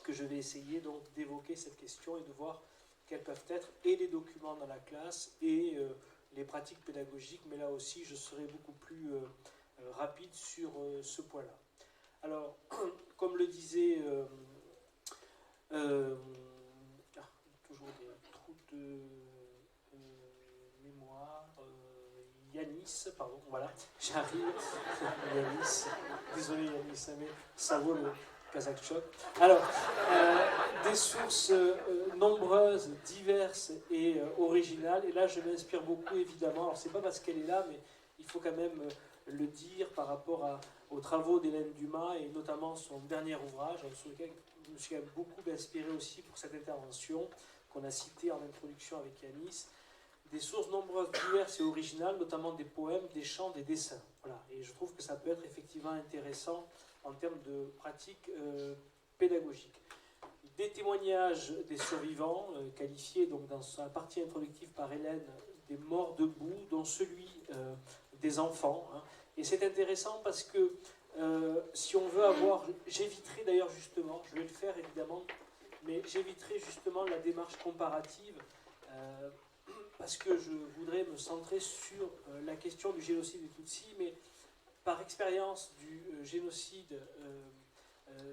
que je vais essayer donc d'évoquer cette question et de voir quels peuvent être et les documents dans la classe et les pratiques pédagogiques. Mais là aussi, je serai beaucoup plus rapide sur ce point-là. Alors, comme le disait... toujours des trous de mémoire. Yanis, pardon, voilà, j'arrive. Yanis, désolé Yanis, mais ça vaut le Kazakh-Choc. Alors, des sources nombreuses, diverses et originales. Et là, je m'inspire beaucoup, évidemment. Alors, c'est pas parce qu'elle est là, mais il faut quand même le dire par rapport aux travaux d'Hélène Dumas et notamment son dernier ouvrage, sur lequel je me suis quand même beaucoup inspiré aussi pour cette intervention qu'on a citée en introduction avec Yanis. Des sources nombreuses, diverses et originales, notamment des poèmes, des chants, des dessins. Voilà. Et je trouve que ça peut être effectivement intéressant en termes de pratiques pédagogiques. Des témoignages des survivants, qualifiés donc dans sa partie introductive par Hélène, des morts debout, dont celui des enfants. Et c'est intéressant parce que si on veut avoir... J'éviterai d'ailleurs justement, je vais le faire évidemment, mais j'éviterai justement la démarche comparative parce que je voudrais me centrer sur la question du génocide des Tutsis, mais par expérience du génocide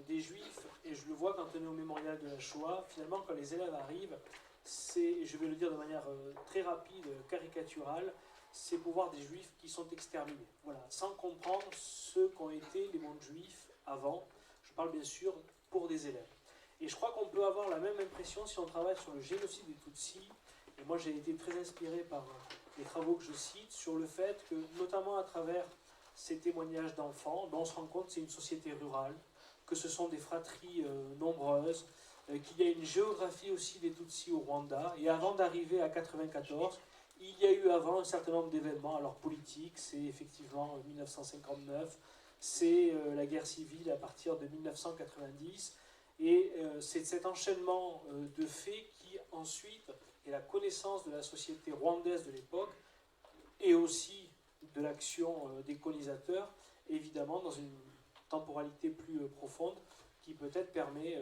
des Juifs, et je le vois quand on est au mémorial de la Shoah, finalement quand les élèves arrivent, c'est, je vais le dire de manière très rapide, caricaturale, c'est pour voir des Juifs qui sont exterminés. Voilà, sans comprendre ce qu'ont été les mondes juifs avant. Je parle bien sûr pour des élèves. Et je crois qu'on peut avoir la même impression si on travaille sur le génocide des Tutsis. Et moi, j'ai été très inspiré par les travaux que je cite sur le fait que, notamment à travers ces témoignages d'enfants, on se rend compte que c'est une société rurale, que ce sont des fratries nombreuses, qu'il y a une géographie aussi des Tutsis au Rwanda. Et avant d'arriver à 1994, il y a eu avant un certain nombre d'événements, alors politiques, c'est effectivement 1959, c'est la guerre civile à partir de 1990, et c'est cet enchaînement de faits qui ensuite, et la connaissance de la société rwandaise de l'époque, et aussi de l'action des colonisateurs, évidemment dans une temporalité plus profonde, qui peut-être permet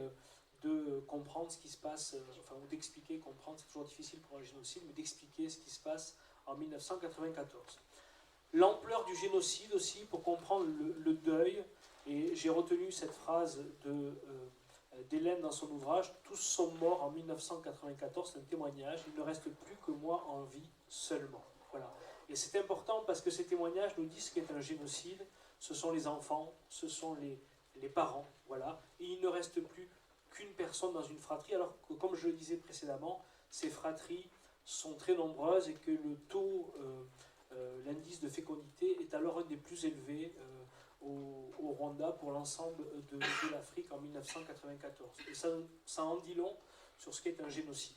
de comprendre ce qui se passe, enfin, ou d'expliquer, comprendre, c'est toujours difficile pour un génocide, mais d'expliquer ce qui se passe en 1994. L'ampleur du génocide aussi, pour comprendre le deuil, et j'ai retenu cette phrase d'Hélène dans son ouvrage, « Tous sont morts en 1994 », c'est un témoignage, il ne reste plus que moi en vie seulement. Voilà. Et c'est important parce que ces témoignages nous disent ce qu'est un génocide, ce sont les enfants, ce sont les parents, voilà, et il ne reste plus qu'une personne dans une fratrie, alors que, comme je le disais précédemment, ces fratries sont très nombreuses et que le taux, l'indice de fécondité est alors un des plus élevés au Rwanda pour l'ensemble de l'Afrique en 1994. Et ça en dit long sur ce qu'est un génocide.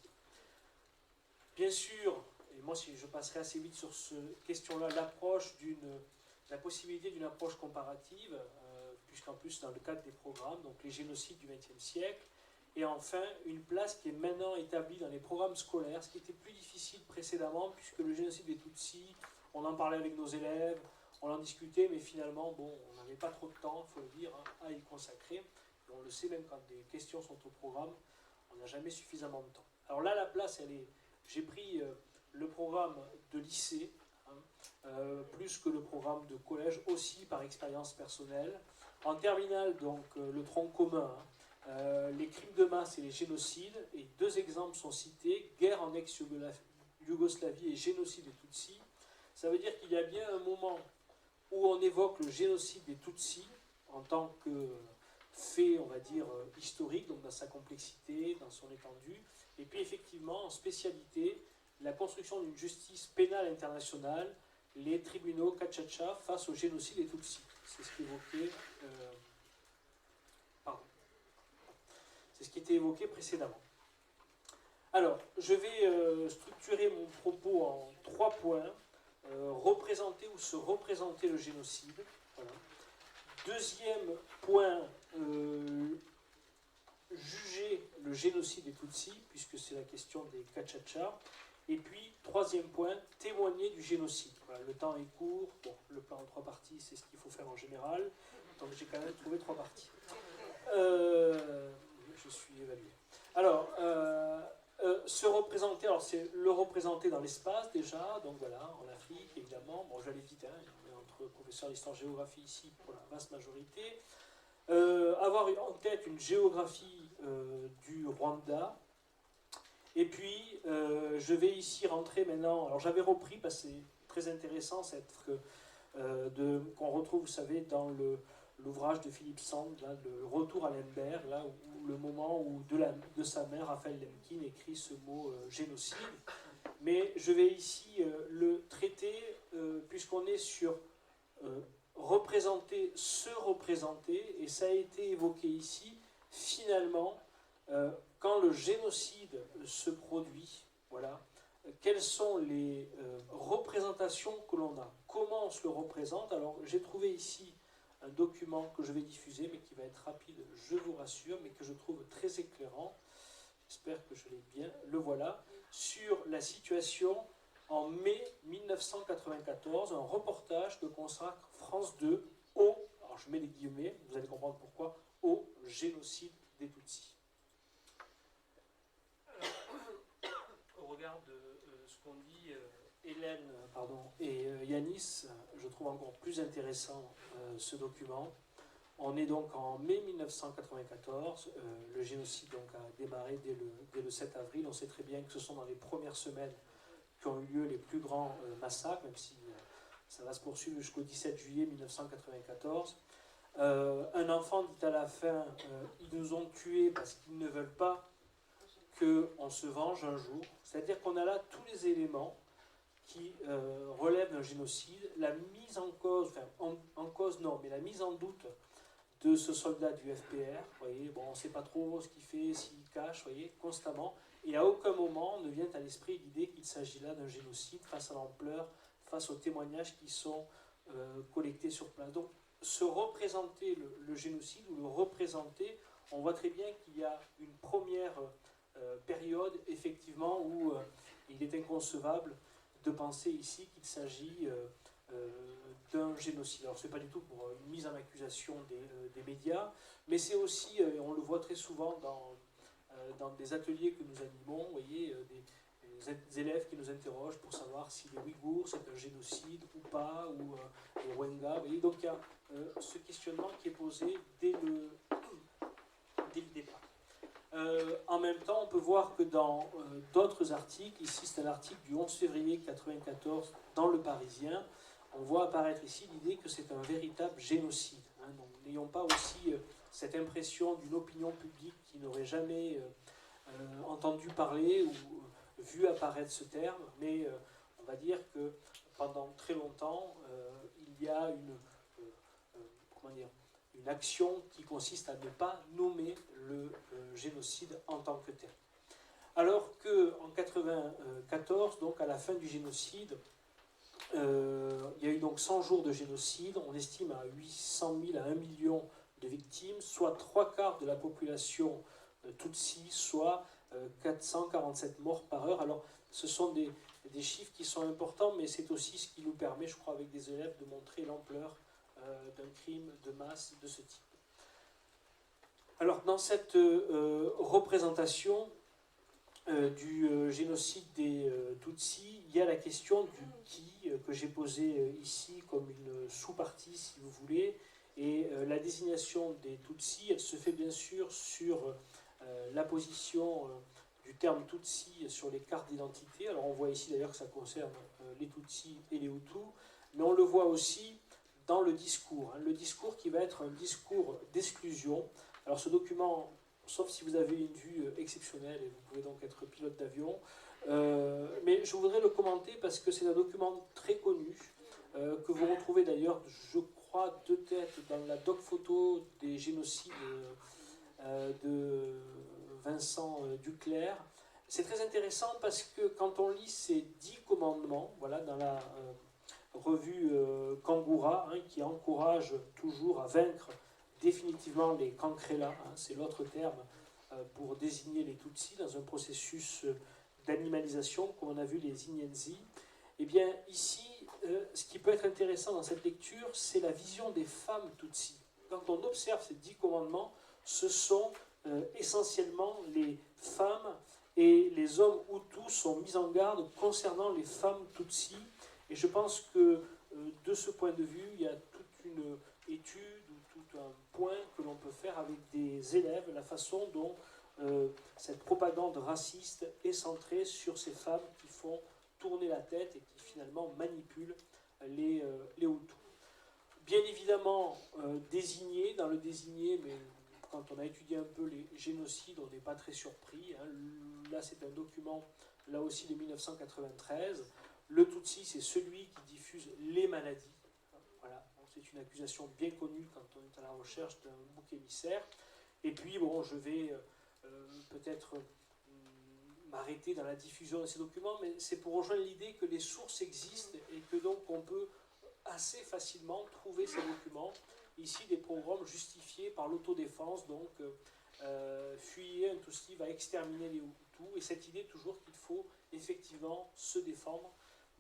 Bien sûr, et moi je passerai assez vite sur cette question-là, la possibilité d'une approche comparative, puisqu'en plus dans le cadre des programmes, donc les génocides du XXe siècle, et enfin une place qui est maintenant établie dans les programmes scolaires, ce qui était plus difficile précédemment, puisque le génocide des Tutsis, on en parlait avec nos élèves, on en discutait, mais finalement, bon, on n'avait pas trop de temps, il faut le dire, à y consacrer. Et on le sait, même quand des questions sont au programme, on n'a jamais suffisamment de temps. Alors là, la place, j'ai pris le programme de lycée, plus que le programme de collège, aussi par expérience personnelle. En terminale, donc, le tronc commun, les crimes de masse et les génocides, et deux exemples sont cités, guerre en ex-Yougoslavie et génocide des Tutsis. Ça veut dire qu'il y a bien un moment où on évoque le génocide des Tutsis en tant que fait, on va dire, historique, donc dans sa complexité, dans son étendue, et puis effectivement, en spécialité, la construction d'une justice pénale internationale, les tribunaux Gacaca face au génocide des Tutsis. C'est ce qu'évoquait... C'est ce qui était évoqué précédemment. Alors, je vais structurer mon propos en 3 points. Représenter ou se représenter le génocide. Voilà. Deuxième point, juger le génocide des Tutsis, puisque c'est la question des Gacaca. Et puis, troisième point, témoigner du génocide. Voilà, le temps est court. Bon, le plan en 3 parties, c'est ce qu'il faut faire en général. Donc j'ai quand même trouvé 3 parties. Je suis évalué. Alors, se représenter, alors c'est le représenter dans l'espace déjà, donc voilà, en Afrique évidemment, bon je vais aller vite, hein, il y a entre professeurs d'histoire-géographie ici pour la vaste majorité, avoir en tête une géographie du Rwanda, et puis je vais ici rentrer maintenant, alors j'avais repris parce que c'est très intéressant qu'on retrouve, vous savez, dans l'ouvrage de Philippe Sand, là, le Retour à Lemberg, là où le moment où de sa mère, Raphaël Lemkin, écrit ce mot génocide. Mais je vais ici le traiter, puisqu'on est sur représenter, se représenter, et ça a été évoqué ici, finalement, quand le génocide se produit, voilà, quelles sont les représentations que l'on a, comment on se le représente. Alors j'ai trouvé ici un document que je vais diffuser, mais qui va être rapide, je vous rassure, mais que je trouve très éclairant. J'espère que je l'ai bien. Le voilà. Sur la situation en mai 1994, un reportage que consacre France 2 alors je mets les guillemets, vous allez comprendre pourquoi, au génocide des Tutsis. Au regard de ce qu'ont dit Hélène et Yanis, je trouve encore plus intéressant ce document. On est donc en mai 1994, le génocide donc a démarré dès le 7 avril. On sait très bien que ce sont dans les premières semaines qu'ont eu lieu les plus grands massacres, même si ça va se poursuivre jusqu'au 17 juillet 1994. Un enfant dit à la fin, ils nous ont tués parce qu'ils ne veulent pas qu'on se venge un jour. C'est-à-dire qu'on a là tous les éléments qui relèvent d'un génocide, la mise en cause, enfin en cause non, mais la mise en doute de ce soldat du FPR, voyez, bon, on ne sait pas trop ce qu'il fait, s'il cache, voyez, constamment, et à aucun moment ne vient à l'esprit l'idée qu'il s'agit là d'un génocide face à l'ampleur, face aux témoignages qui sont collectés sur place. Donc, se représenter le génocide ou le représenter, on voit très bien qu'il y a une première période, effectivement, où il est inconcevable de penser ici qu'il s'agit d'un génocide. Alors, ce n'est pas du tout pour une mise en accusation des médias, mais c'est aussi, on le voit très souvent dans des ateliers que nous animons, vous voyez, des élèves qui nous interrogent pour savoir si les Ouïghours c'est un génocide ou pas, ou les Rohingyas. Vous voyez, donc il y a ce questionnement qui est posé dès le départ. En même temps, on peut voir que dans d'autres articles, ici c'est un article du 11 février 1994 dans Le Parisien, on voit apparaître ici l'idée que c'est un véritable génocide. Hein. Donc n'ayons pas aussi cette impression d'une opinion publique qui n'aurait jamais entendu parler ou vu apparaître ce terme, mais on va dire que pendant très longtemps, il y a comment dire, une action qui consiste à ne pas nommer le génocide en tant que tel. Alors qu'en 1994, donc à la fin du génocide, il y a eu donc 100 jours de génocide, on estime à 800 000 à 1 million de victimes, soit 3/4 de la population Tutsi, soit 447 morts par heure. Alors ce sont des chiffres qui sont importants, mais c'est aussi ce qui nous permet, je crois, avec des élèves, de montrer l'ampleur d'un crime de masse de ce type. Alors dans cette représentation du génocide des Tutsis, il y a la question du qui que j'ai posée ici comme une sous-partie, si vous voulez, et la désignation des Tutsis, elle se fait bien sûr sur la position du terme Tutsi sur les cartes d'identité. Alors on voit ici d'ailleurs que ça concerne les Tutsis et les Hutus, mais on le voit aussi dans le discours. Le discours qui va être un discours d'exclusion. Alors ce document, sauf si vous avez une vue exceptionnelle et vous pouvez donc être pilote d'avion, mais je voudrais le commenter parce que c'est un document très connu, que vous retrouvez d'ailleurs, je crois, de tête dans la doc photo des génocides de Vincent Duclerc. C'est très intéressant parce que quand on lit ces 10 commandements, voilà, dans la revue Kangoura, qui encourage toujours à vaincre définitivement les Kankrélas, c'est l'autre terme pour désigner les Tutsis dans un processus d'animalisation, comme on a vu les Inyenzi. Eh bien, ici, ce qui peut être intéressant dans cette lecture, c'est la vision des femmes Tutsis. Quand on observe ces 10 commandements, ce sont essentiellement les femmes et les hommes Hutus sont mis en garde concernant les femmes Tutsis. Et je pense que de ce point de vue, il y a toute une étude ou tout un point que l'on peut faire avec des élèves, la façon dont cette propagande raciste est centrée sur ces femmes qui font tourner la tête et qui finalement manipulent les Hutus. Bien évidemment, désigné, dans le désigné, mais quand on a étudié un peu les génocides, on n'est pas très surpris. Là, c'est un document, là aussi, de 1993. Le Tutsi, c'est celui qui diffuse les maladies. Voilà, c'est une accusation bien connue quand on est à la recherche d'un bouc émissaire. Et puis, bon, je vais peut-être m'arrêter dans la diffusion de ces documents, mais c'est pour rejoindre l'idée que les sources existent et que donc on peut assez facilement trouver ces documents. Ici, des programmes justifiés par l'autodéfense, donc fuyez, un Tutsi va exterminer les Hutus, et cette idée toujours qu'il faut effectivement se défendre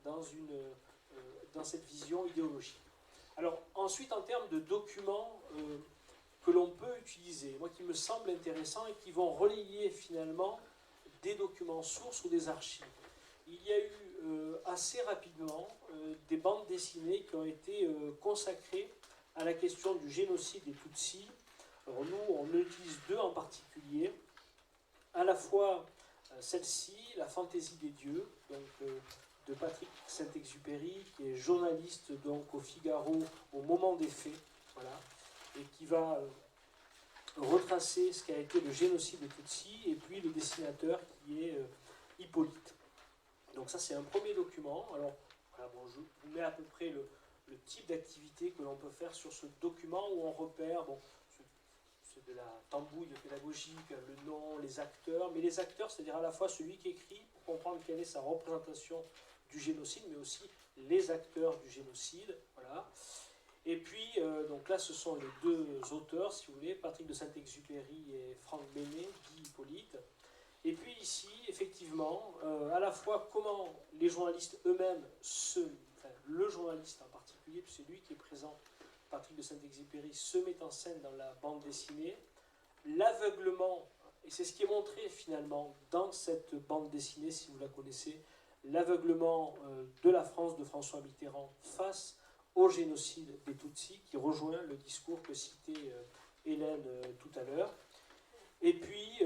dans cette vision idéologique. Alors ensuite, en termes de documents que l'on peut utiliser, moi qui me semble intéressant et qui vont relayer finalement des documents sources ou des archives. Il y a eu assez rapidement des bandes dessinées qui ont été consacrées à la question du génocide des Tutsis. Alors nous, on utilise deux en particulier. À la fois celle-ci, La fantaisie des dieux, donc de Patrick Saint-Exupéry, qui est journaliste donc au Figaro au moment des faits, voilà, et qui va retracer ce qu'a été le génocide des Tutsis, et puis le dessinateur qui est Hippolyte. Donc ça, c'est un premier document. Alors, voilà, bon, je vous mets à peu près le type d'activité que l'on peut faire sur ce document où on repère, bon, c'est de la tambouille pédagogique, le nom, les acteurs, mais les acteurs, c'est-à-dire à la fois celui qui écrit pour comprendre quelle est sa représentation du génocide, mais aussi les acteurs du génocide, voilà. Et puis, donc là, ce sont les deux auteurs, si vous voulez, Patrick de Saint-Exupéry et Franck Bénet, Guy Hippolyte. Et puis ici, effectivement, à la fois comment les journalistes eux-mêmes, le journaliste en particulier, puis c'est lui qui est présent, Patrick de Saint-Exupéry, se met en scène dans la bande dessinée, l'aveuglement, et c'est ce qui est montré finalement dans cette bande dessinée, si vous la connaissez, l'aveuglement de la France de François Mitterrand face au génocide des Tutsis, qui rejoint le discours que citait Hélène tout à l'heure. Et puis,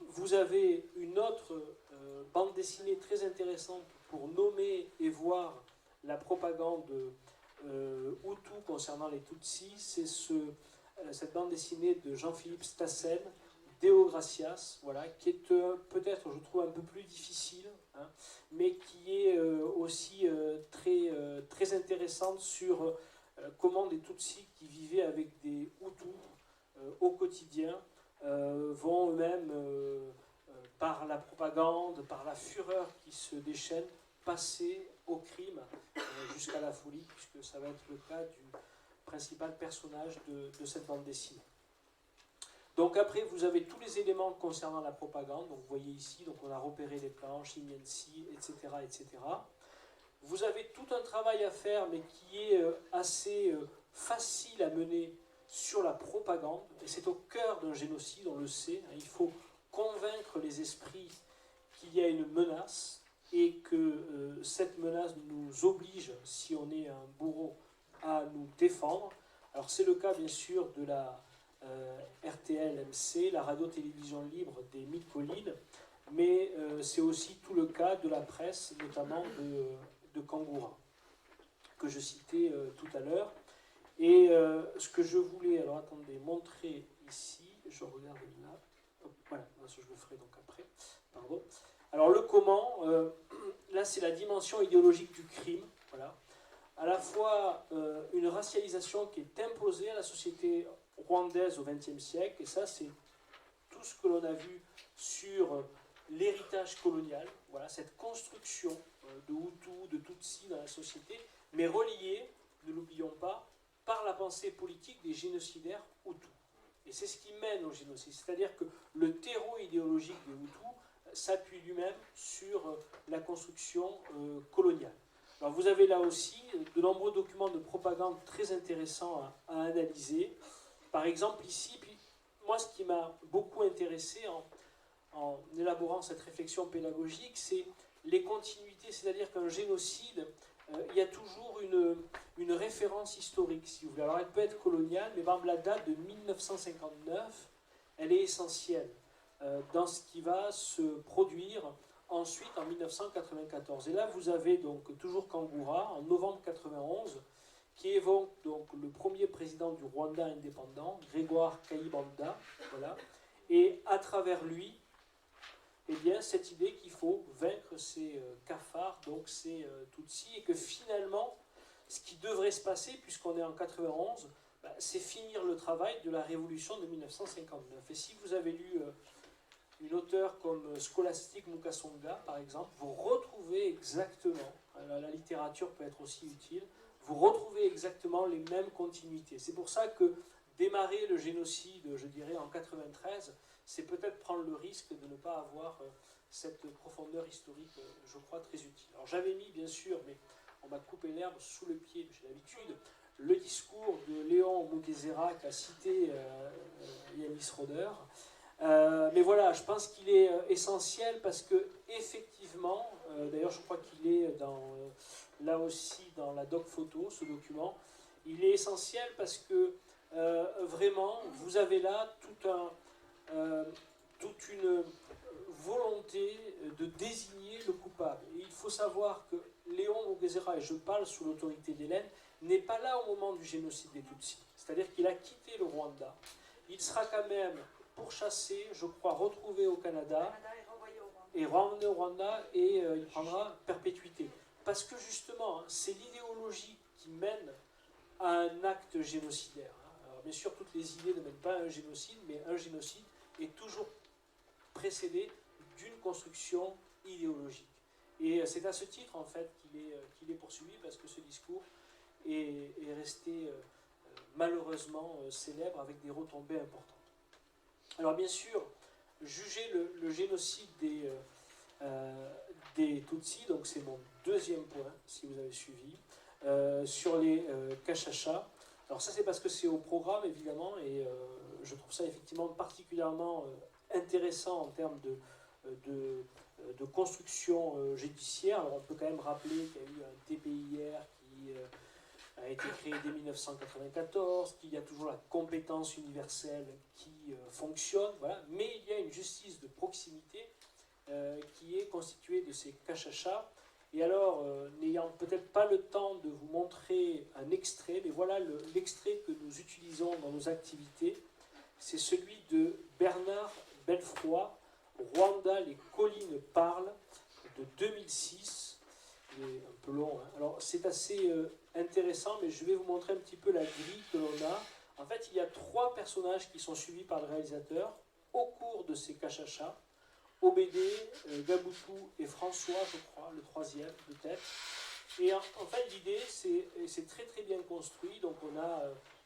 vous avez une autre bande dessinée très intéressante pour nommer et voir la propagande Hutu concernant les Tutsis. C'est cette bande dessinée de Jean-Philippe Stassen, Deo Gracias, voilà, qui est peut-être, je trouve, un peu plus difficile, mais qui est aussi très intéressante sur comment des Tutsis qui vivaient avec des Hutus au quotidien vont eux-mêmes, par la propagande, par la fureur qui se déchaîne, passer au crime jusqu'à la folie, puisque ça va être le cas du principal personnage de cette bande dessinée. Donc après, vous avez tous les éléments concernant la propagande. Donc vous voyez ici, donc on a repéré les planches, Imiensi, etc., etc. Vous avez tout un travail à faire, mais qui est assez facile à mener sur la propagande. Et c'est au cœur d'un génocide, on le sait. Il faut convaincre les esprits qu'il y a une menace et que cette menace nous oblige, si on est un bourreau, à nous défendre. Alors c'est le cas bien sûr de la RTL-MC, la radio-télévision libre des Mid-Collines, mais c'est aussi tout le cas de la presse, notamment de Kangourou, que je citais tout à l'heure. Et ce que je voulais, alors attendez, montrer ici, je regarde là, hop, voilà, ça je le ferai donc après, pardon. Alors le comment, là c'est la dimension idéologique du crime, voilà. À la fois une racialisation qui est imposée à la société rwandaise au XXe siècle, et ça c'est tout ce que l'on a vu sur l'héritage colonial, voilà, cette construction de Hutus, de Tutsis dans la société, mais reliée, ne l'oublions pas, par la pensée politique des génocidaires Hutus. Et c'est ce qui mène au génocide, c'est-à-dire que le terreau idéologique des Hutus s'appuie lui-même sur la construction coloniale. Alors vous avez là aussi de nombreux documents de propagande très intéressants à analyser. Par exemple ici, puis moi ce qui m'a beaucoup intéressé en élaborant cette réflexion pédagogique, c'est les continuités, c'est-à-dire qu'un génocide, il y a toujours une référence historique, si vous voulez. Alors elle peut être coloniale, mais par exemple la date de 1959, elle est essentielle dans ce qui va se produire ensuite en 1994. Et là vous avez donc toujours Kangourou, en novembre 91, qui évoque donc le premier président du Rwanda indépendant, Grégoire Kayibanda, voilà, et à travers lui, eh bien, cette idée qu'il faut vaincre ces cafards, donc ces Tutsis, et que finalement, ce qui devrait se passer, puisqu'on est en 91, c'est finir le travail de la révolution de 1959. Et si vous avez lu une auteure comme Scholastique Mukasonga, par exemple, vous retrouvez exactement, la littérature peut être aussi utile, vous retrouvez exactement les mêmes continuités. C'est pour ça que démarrer le génocide, je dirais, en 93, c'est peut-être prendre le risque de ne pas avoir cette profondeur historique, je crois, très utile. Alors j'avais mis, bien sûr, mais on m'a coupé l'herbe sous le pied, j'ai l'habitude, le discours de Léon Mugesera qu'a cité Yanis Roder. Mais voilà, je pense qu'il est essentiel parce que effectivement, d'ailleurs je crois qu'il est là aussi dans la doc photo, ce document, il est essentiel parce que vraiment, vous avez là toute une volonté de désigner le coupable. Et il faut savoir que Léon Mugesera, et je parle sous l'autorité d'Hélène, n'est pas là au moment du génocide des Tutsis. C'est-à-dire qu'il a quitté le Rwanda. Il sera quand même pourchassé, je crois, retrouvé au Canada et ramené au Rwanda, et il prendra perpétuité. Parce que justement, c'est l'idéologie qui mène à un acte génocidaire. Alors bien sûr, toutes les idées ne mènent pas à un génocide, mais un génocide est toujours précédé d'une construction idéologique. Et c'est à ce titre, en fait, qu'il est poursuivi, parce que ce discours est resté malheureusement célèbre, avec des retombées importantes. Alors bien sûr, juger le génocide des Tutsis, donc c'est mon deuxième point, si vous avez suivi, sur les Kashasha. Alors ça c'est parce que c'est au programme évidemment, et je trouve ça effectivement particulièrement intéressant en termes de construction judiciaire. Alors on peut quand même rappeler qu'il y a eu un TPIR qui a été créé dès 1994, qu'il y a toujours la compétence universelle qui fonctionne, voilà. Mais il y a une justice de proximité qui est constituée de ces kachachas. Et alors, n'ayant peut-être pas le temps de vous montrer un extrait, mais voilà l'extrait que nous utilisons dans nos activités, c'est celui de Bernard Belfroy, Rwanda, les collines parlent, de 2006. il est un peu long. Hein. Alors c'est assez intéressant, mais je vais vous montrer un petit peu la grille que l'on a. En fait, il y a 3 personnages qui sont suivis par le réalisateur au cours de ces cachachas. OBD, Gaboutou et François, je crois, le 3e de tête. Et en fait, l'idée, c'est très très bien construit. Donc on a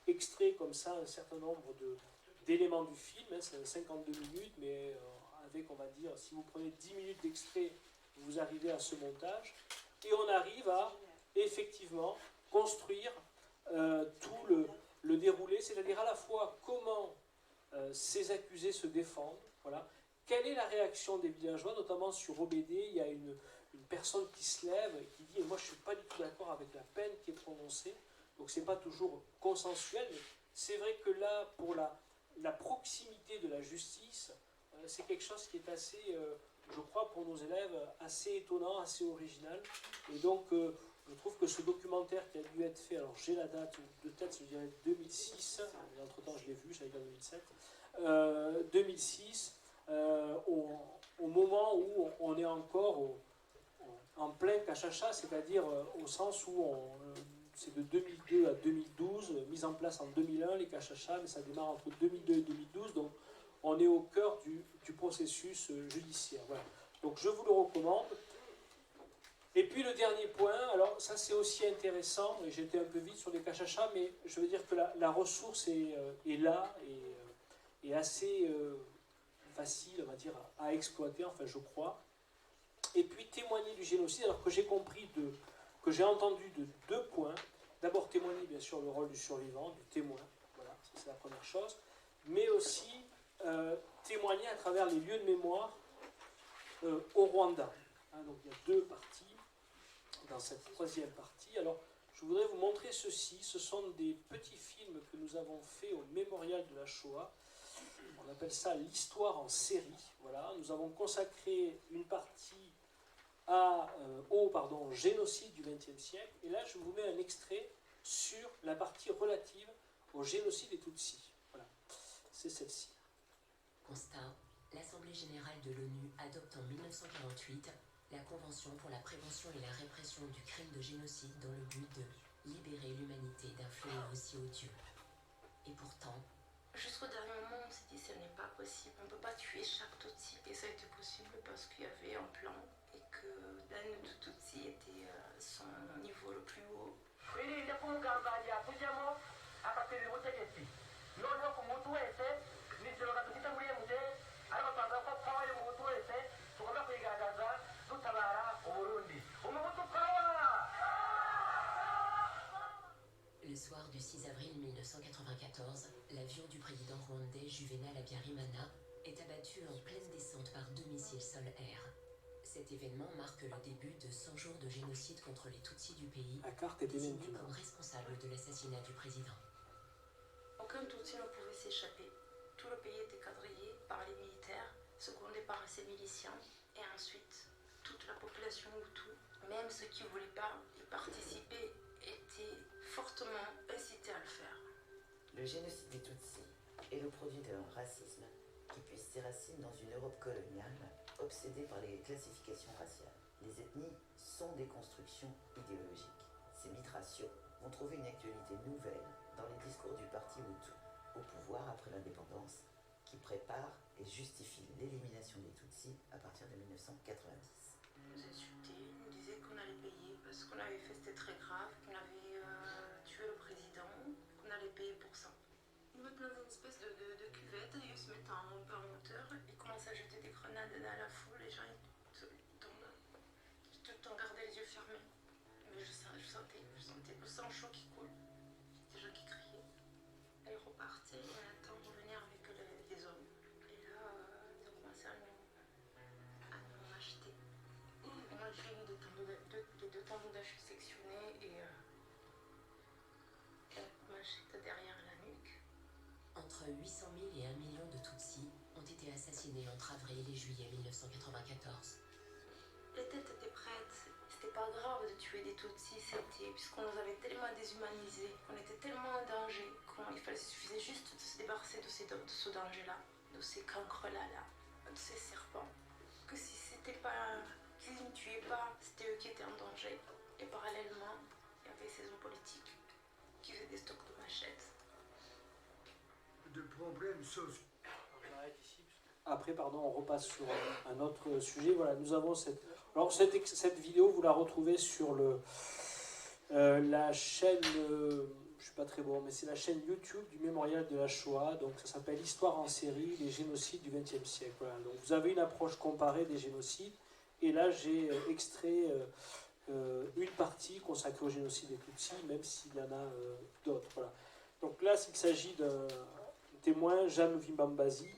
extrait comme ça un certain nombre d'éléments du film. Hein, c'est 52 minutes, mais avec, on va dire, si vous prenez 10 minutes d'extrait, vous arrivez à ce montage. Et on arrive à, effectivement, construire tout le déroulé, c'est-à-dire à la fois comment ces accusés se défendent, voilà. Quelle est la réaction des villageois, notamment sur OBD, il y a une personne qui se lève et qui dit « moi je ne suis pas du tout d'accord avec la peine qui est prononcée », donc ce n'est pas toujours consensuel, mais c'est vrai que là, pour la proximité de la justice, c'est quelque chose qui est assez, je crois, pour nos élèves, assez étonnant, assez original, et donc je trouve que ce documentaire qui a dû être fait, alors j'ai la date de tête, je dirais 2006, mais entre-temps je l'ai vu, j'allais dire 2007, 2006, au moment où on est encore en plein cachacha, c'est-à-dire au sens où c'est de 2002 à 2012, mise en place en 2001 les cachachas, mais ça démarre entre 2002 et 2012, donc on est au cœur du processus judiciaire. Voilà. Donc je vous le recommande. Et puis le dernier point, alors ça c'est aussi intéressant, et j'étais un peu vite sur les cachachas, mais je veux dire que la ressource est là et assez facile, on va dire, à exploiter, enfin je crois. Et puis témoigner du génocide, alors que j'ai compris, que j'ai entendu de 2 points. D'abord témoigner bien sûr le rôle du survivant, du témoin, voilà, ça c'est la première chose, mais aussi témoigner à travers les lieux de mémoire au Rwanda. Hein, donc il y a 2 parties dans cette 3e partie. Alors je voudrais vous montrer ceci, ce sont des petits films que nous avons faits au Mémorial de la Shoah. On appelle ça l'histoire en série. Voilà. Nous avons consacré une partie au génocide du XXe siècle. Et là, je vous mets un extrait sur la partie relative au génocide des Tutsis. Voilà. C'est celle-ci. Constat. L'Assemblée générale de l'ONU adopte en 1948 la Convention pour la prévention et la répression du crime de génocide dans le but de libérer l'humanité d'un fléau aussi odieux. Et pourtant, jusqu'au dernier moment, on s'est dit ce n'est pas possible, on ne peut pas tuer chaque Tutsi. Et ça a été possible parce qu'il y avait un plan et que l'un de Tutsi était son niveau le plus haut. le soir du 6 avril 1994, l'avion du président rwandais Juvenal Habyarimana est abattu en pleine descente par 2 missiles sol-air. Cet événement marque le début de 100 jours de génocide contre les Tutsis du pays, désigné comme responsable de l'assassinat du président. Aucun Tutsi ne pouvait s'échapper. Tout le pays était quadrillé par les militaires, secondés par ces miliciens, et ensuite toute la population Hutu, même ceux qui ne voulaient pas y participer, étaient fortement incités à le faire. Le génocide des Tutsis est le produit d'un racisme qui puise ses racines dans une Europe coloniale obsédée par les classifications raciales. Les ethnies sont des constructions idéologiques. Ces mythes raciaux vont trouver une actualité nouvelle dans les discours du parti Hutu, au pouvoir après l'indépendance, qui prépare et justifie l'élimination des Tutsis à partir de 1990. Ils nous insultaient, ils nous disaient qu'on allait payer parce qu'on avait fait, c'était très grave, qu'on avait tué le président, qu'on allait payer pour ça. Ils mettent dans une espèce de cuvette, ils se mettent un peu en hauteur, ils commencent à jeter des grenades dans la foule, les gens ils tombent, tout le temps gardaient les yeux fermés. Mais je sentais le sang chaud qui coule, des gens qui criaient. Elles repartaient et on attend revenir avec les hommes. Et là, ils ont commencé à nous acheter. Moi j'ai eu des deux tendons d'Achille sectionnés et elle m'achète derrière la nuque. Entre 800 000 et 1 million de Tutsis ont été assassinés entre avril et juillet 1994. Les têtes étaient prêtes. C'était pas grave de tuer des Tutsis, puisqu'on nous avait tellement déshumanisés, qu'on était tellement en danger, qu'il suffisait juste de se débarrasser de ce danger-là, de ces cancres-là, de ces serpents. Que si c'était pas S'ils ne tuaient pas, c'était eux qui étaient en danger. Et parallèlement, il y avait ces hommes politiques qui faisaient des stocks de machettes. De problèmes sociaux. Après, pardon, on repasse sur un autre sujet. Voilà, nous avons cette... Alors, cette vidéo, vous la retrouvez sur la chaîne... je suis pas très bon, mais c'est la chaîne YouTube du Mémorial de la Shoah. Donc, ça s'appelle Histoire en série, les génocides du XXe siècle. Voilà. Donc, vous avez une approche comparée des génocides. Et là, j'ai extrait une partie consacrée au génocide des Tutsis, même s'il y en a d'autres. Voilà. Donc là, il s'agit d'un témoin, Jeanne Vimbambazi,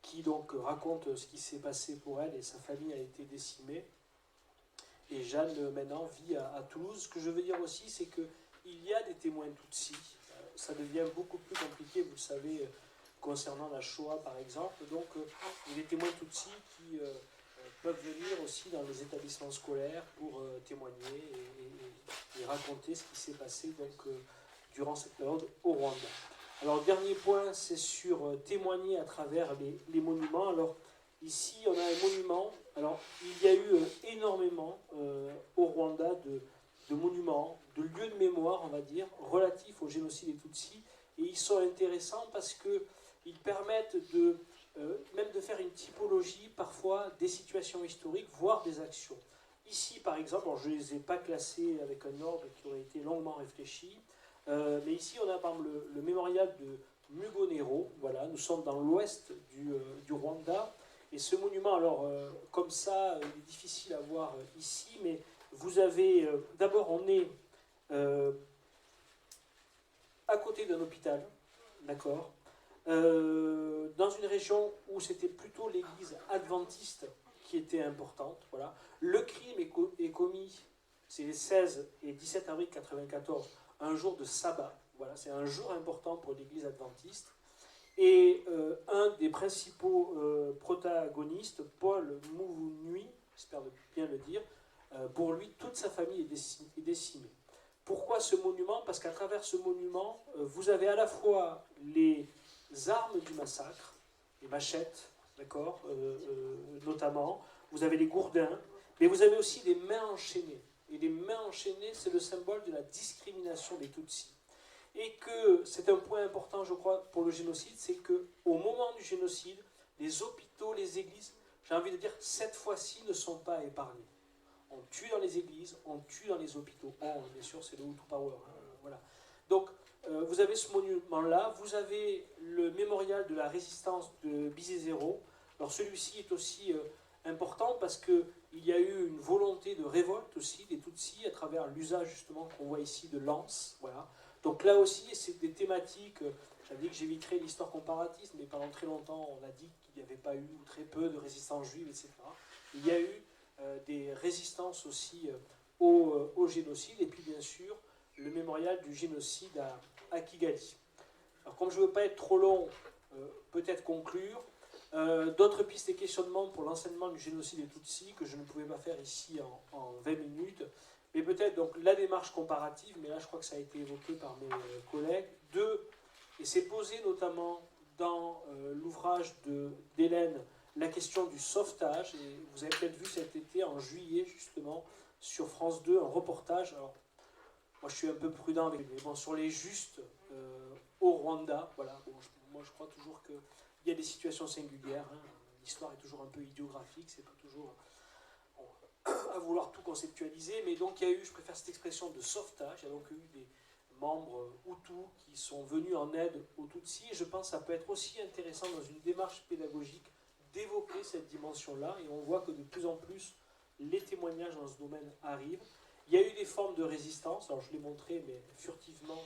qui donc raconte ce qui s'est passé pour elle, et sa famille a été décimée. Et Jeanne, maintenant, vit à Toulouse. Ce que je veux dire aussi, c'est qu'il y a des témoins Tutsis. Ça devient beaucoup plus compliqué, vous le savez, concernant la Shoah, par exemple. Donc, il y a des témoins Tutsis qui peuvent venir aussi dans les établissements scolaires pour témoigner et raconter ce qui s'est passé donc, durant cette période au Rwanda. Alors, le dernier point, c'est sur témoigner à travers les monuments. Alors, ici, on a un monument. Alors, il y a eu énormément au Rwanda de monuments, de lieux de mémoire, on va dire, relatifs au génocide des Tutsis. Et ils sont intéressants parce qu'ils permettent même de faire une typologie, parfois, des situations historiques, voire des actions. Ici, par exemple, alors je ne les ai pas classés avec un ordre qui aurait été longuement réfléchi, mais ici, on a par exemple le mémorial de Mugonero. Voilà, nous sommes dans l'ouest du Rwanda. Et ce monument, alors, comme ça, il est difficile à voir ici, mais vous avez... D'abord, on est à côté d'un hôpital, d'accord, dans une région où c'était plutôt l'église adventiste qui était importante. Voilà. Le crime est commis, c'est les 16 et 17 avril 1994, un jour de sabbat. Voilà, c'est un jour important pour l'église adventiste. Et un des principaux protagonistes, Paul Mouvounui, j'espère bien le dire, pour lui, toute sa famille est décimée. Pourquoi ce monument? Parce qu'à travers ce monument, vous avez à la fois les armes du massacre, les machettes, d'accord, notamment, vous avez les gourdins, mais vous avez aussi des mains enchaînées. Et les mains enchaînées, c'est le symbole de la discrimination des Tutsis. Et que c'est un point important, je crois, pour le génocide, c'est qu'au moment du génocide, les hôpitaux, les églises, j'ai envie de dire, cette fois-ci, ne sont pas épargnés. On tue dans les églises, on tue dans les hôpitaux. Oh, bien sûr, c'est le Hutu Power. Voilà. Donc, vous avez ce monument-là, vous avez le mémorial de la résistance de Bisezero. Alors, celui-ci est aussi important parce qu'il y a eu une volonté de révolte aussi des Tutsis à travers l'usage, justement, qu'on voit ici de lances. Voilà. Donc là aussi, c'est des thématiques, j'avais dit que j'éviterais l'histoire comparatiste, mais pendant très longtemps, on a dit qu'il n'y avait pas eu, ou très peu, de résistance juive, etc. Il y a eu des résistances aussi au génocide, et puis bien sûr, le mémorial du génocide à Kigali. Alors comme je ne veux pas être trop long, peut-être conclure, d'autres pistes et questionnements pour l'enseignement du génocide des Tutsis, que je ne pouvais pas faire ici en 20 minutes, mais peut-être donc la démarche comparative, mais là je crois que ça a été évoqué par mes collègues. Et c'est posé notamment dans l'ouvrage d'Hélène, la question du sauvetage. Et vous avez peut-être vu cet été, en juillet justement, sur France 2, un reportage. Alors, moi je suis un peu prudent avec lui, mais bon, sur les justes au Rwanda. Voilà. Bon, moi je crois toujours qu'il y a des situations singulières. Hein. L'histoire est toujours un peu idiographique, c'est pas toujours... à vouloir tout conceptualiser, mais donc il y a eu, je préfère cette expression de sauvetage, il y a donc eu des membres Hutus qui sont venus en aide aux Tutsis, et je pense que ça peut être aussi intéressant dans une démarche pédagogique d'évoquer cette dimension-là, et on voit que de plus en plus les témoignages dans ce domaine arrivent. Il y a eu des formes de résistance, alors je l'ai montré, mais furtivement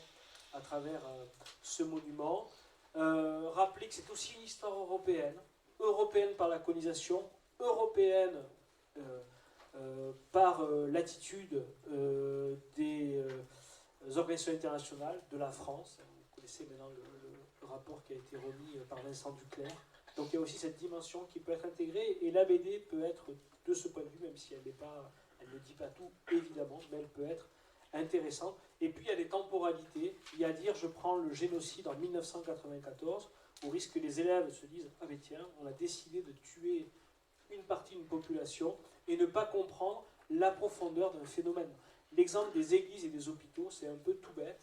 à travers ce monument. Rappelez que c'est aussi une histoire européenne, européenne par la colonisation, européenne par l'attitude des organisations internationales, de la France. Vous connaissez maintenant le rapport qui a été remis par Vincent Duclerc. Donc il y a aussi cette dimension qui peut être intégrée, et la BD peut être, de ce point de vue, même si elle ne dit pas tout, évidemment, mais elle peut être intéressante. Et puis il y a des temporalités. Il y a à dire, je prends le génocide en 1994, au risque que les élèves se disent « Ah mais tiens, on a décidé de tuer une partie d'une population et ne pas comprendre la profondeur d'un phénomène. L'exemple des églises et des hôpitaux, c'est un peu tout bête,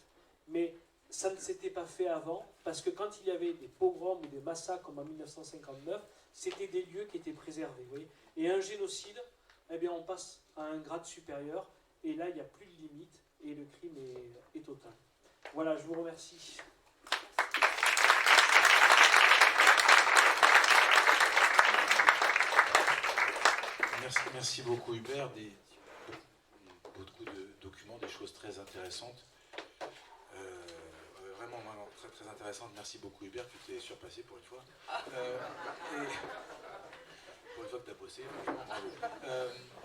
mais ça ne s'était pas fait avant, parce que quand il y avait des pogroms ou des massacres comme en 1959, c'était des lieux qui étaient préservés. Vous voyez. Et un génocide, eh bien, on passe à un grade supérieur, et là, il n'y a plus de limite, et le crime est total. Voilà, je vous remercie. Merci beaucoup Hubert, beaucoup de documents, des choses très intéressantes. Vraiment très, très intéressantes. Merci beaucoup Hubert, tu t'es surpassé pour une fois. Pour une fois que tu as bossé, franchement, bravo.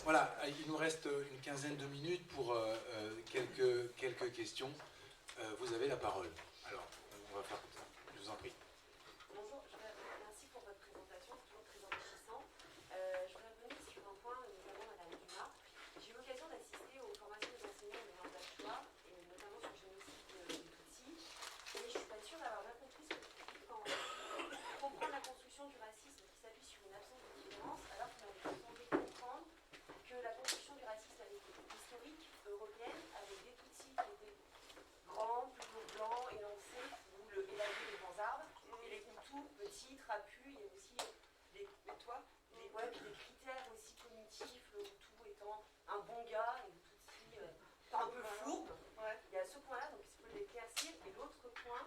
Voilà, il nous reste une quinzaine de minutes pour quelques questions. Vous avez la parole. Alors, on va faire comme ça. Je vous en prie. Bonjour, merci pour votre présentation, c'est toujours très enrichissant. Je voudrais revenir sur un point, notamment Madame Dumas. J'ai eu l'occasion d'assister aux formations des enseignants de langue d'Achoua, et notamment sur le génocide des Tutsis. Et je ne suis pas sûre d'avoir bien compris ce que vous dites quand comprendre la construction du racisme qui s'appuie sur une absence de différence, alors qu'on avait semblé comprendre que la construction du racisme avait été historique, européenne, avec des Tutsis qui étaient grands, plutôt blancs, élancés, ou le élagué des grands arbres, et les Hutus, petits, trapus, il y a aussi des critères aussi cognitifs, le Hutu étant un bon gars, et le Tutsi étant un peu fourbe. Il y a ce point-là, donc il se peut l'éclaircir. Et l'autre point,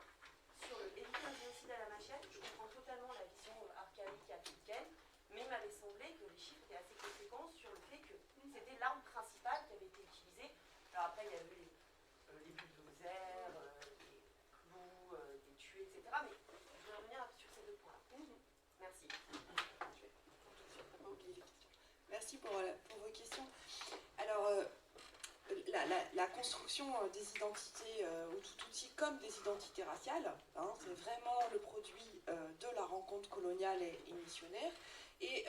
sur le éviter un génocide à la machette, je comprends totalement la vision archaïque et africaine, mais il m'avait semblé que les chiffres étaient assez conséquents sur le fait que c'était l'arme principale qui avait été utilisée. Alors après, il y a eu les bulldozers, les clous, des tués, etc. Mais je vais revenir sur ces deux points. Merci. Merci pour vos questions. Alors, la construction des identités Hutu-Tutsi comme des identités raciales, hein, c'est vraiment le produit de la rencontre coloniale et missionnaire. Et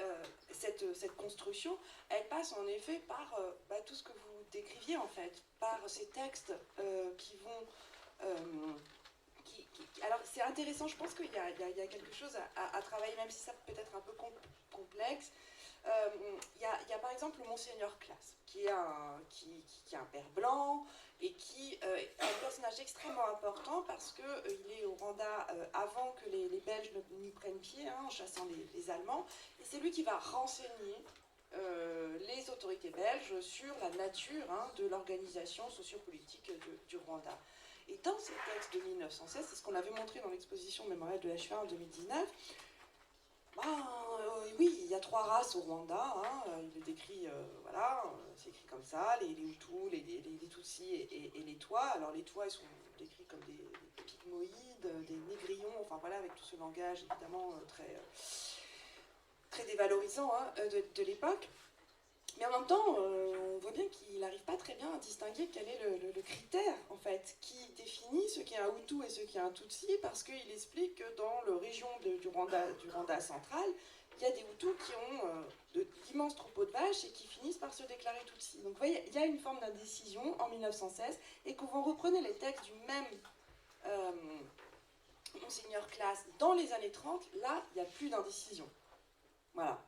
cette construction, elle passe en effet par tout ce que vous décriviez en fait, par ces textes qui vont... alors c'est intéressant, je pense qu'il y a quelque chose à travailler, même si ça peut être un peu complexe. Il y a par exemple le Monseigneur Classe, qui est un père blanc et qui est un personnage extrêmement important parce qu'il est au Rwanda avant que les Belges n'y prennent pied, hein, en chassant les Allemands, et c'est lui qui va renseigner les autorités belges sur la nature, hein, de l'organisation sociopolitique du Rwanda. Et dans ces textes de 1916, c'est ce qu'on avait montré dans l'exposition mémorielle de HUA en 2019, oui, il y a 3 races au Rwanda, hein, il le décrit, voilà, c'est écrit comme ça, les Hutus, les Tutsis et les Tois. Alors les Tois, ils sont décrits comme des pygmoïdes, des négrillons, enfin voilà, avec tout ce langage évidemment très dévalorisant, hein, de l'époque. Mais en même temps, on voit bien qu'il n'arrive pas très bien à distinguer quel est le critère, en fait, qui définit ce qui est un Hutu et ce qui est un Tutsi, parce qu'il explique que dans la région du Rwanda central, il y a des Hutus qui ont d'immenses troupeaux de vaches et qui finissent par se déclarer Tutsi. Donc vous voyez, il y a une forme d'indécision en 1916, et quand vous reprenez les textes du même Monseigneur Classe dans les années 30, là, il n'y a plus d'indécision. Voilà.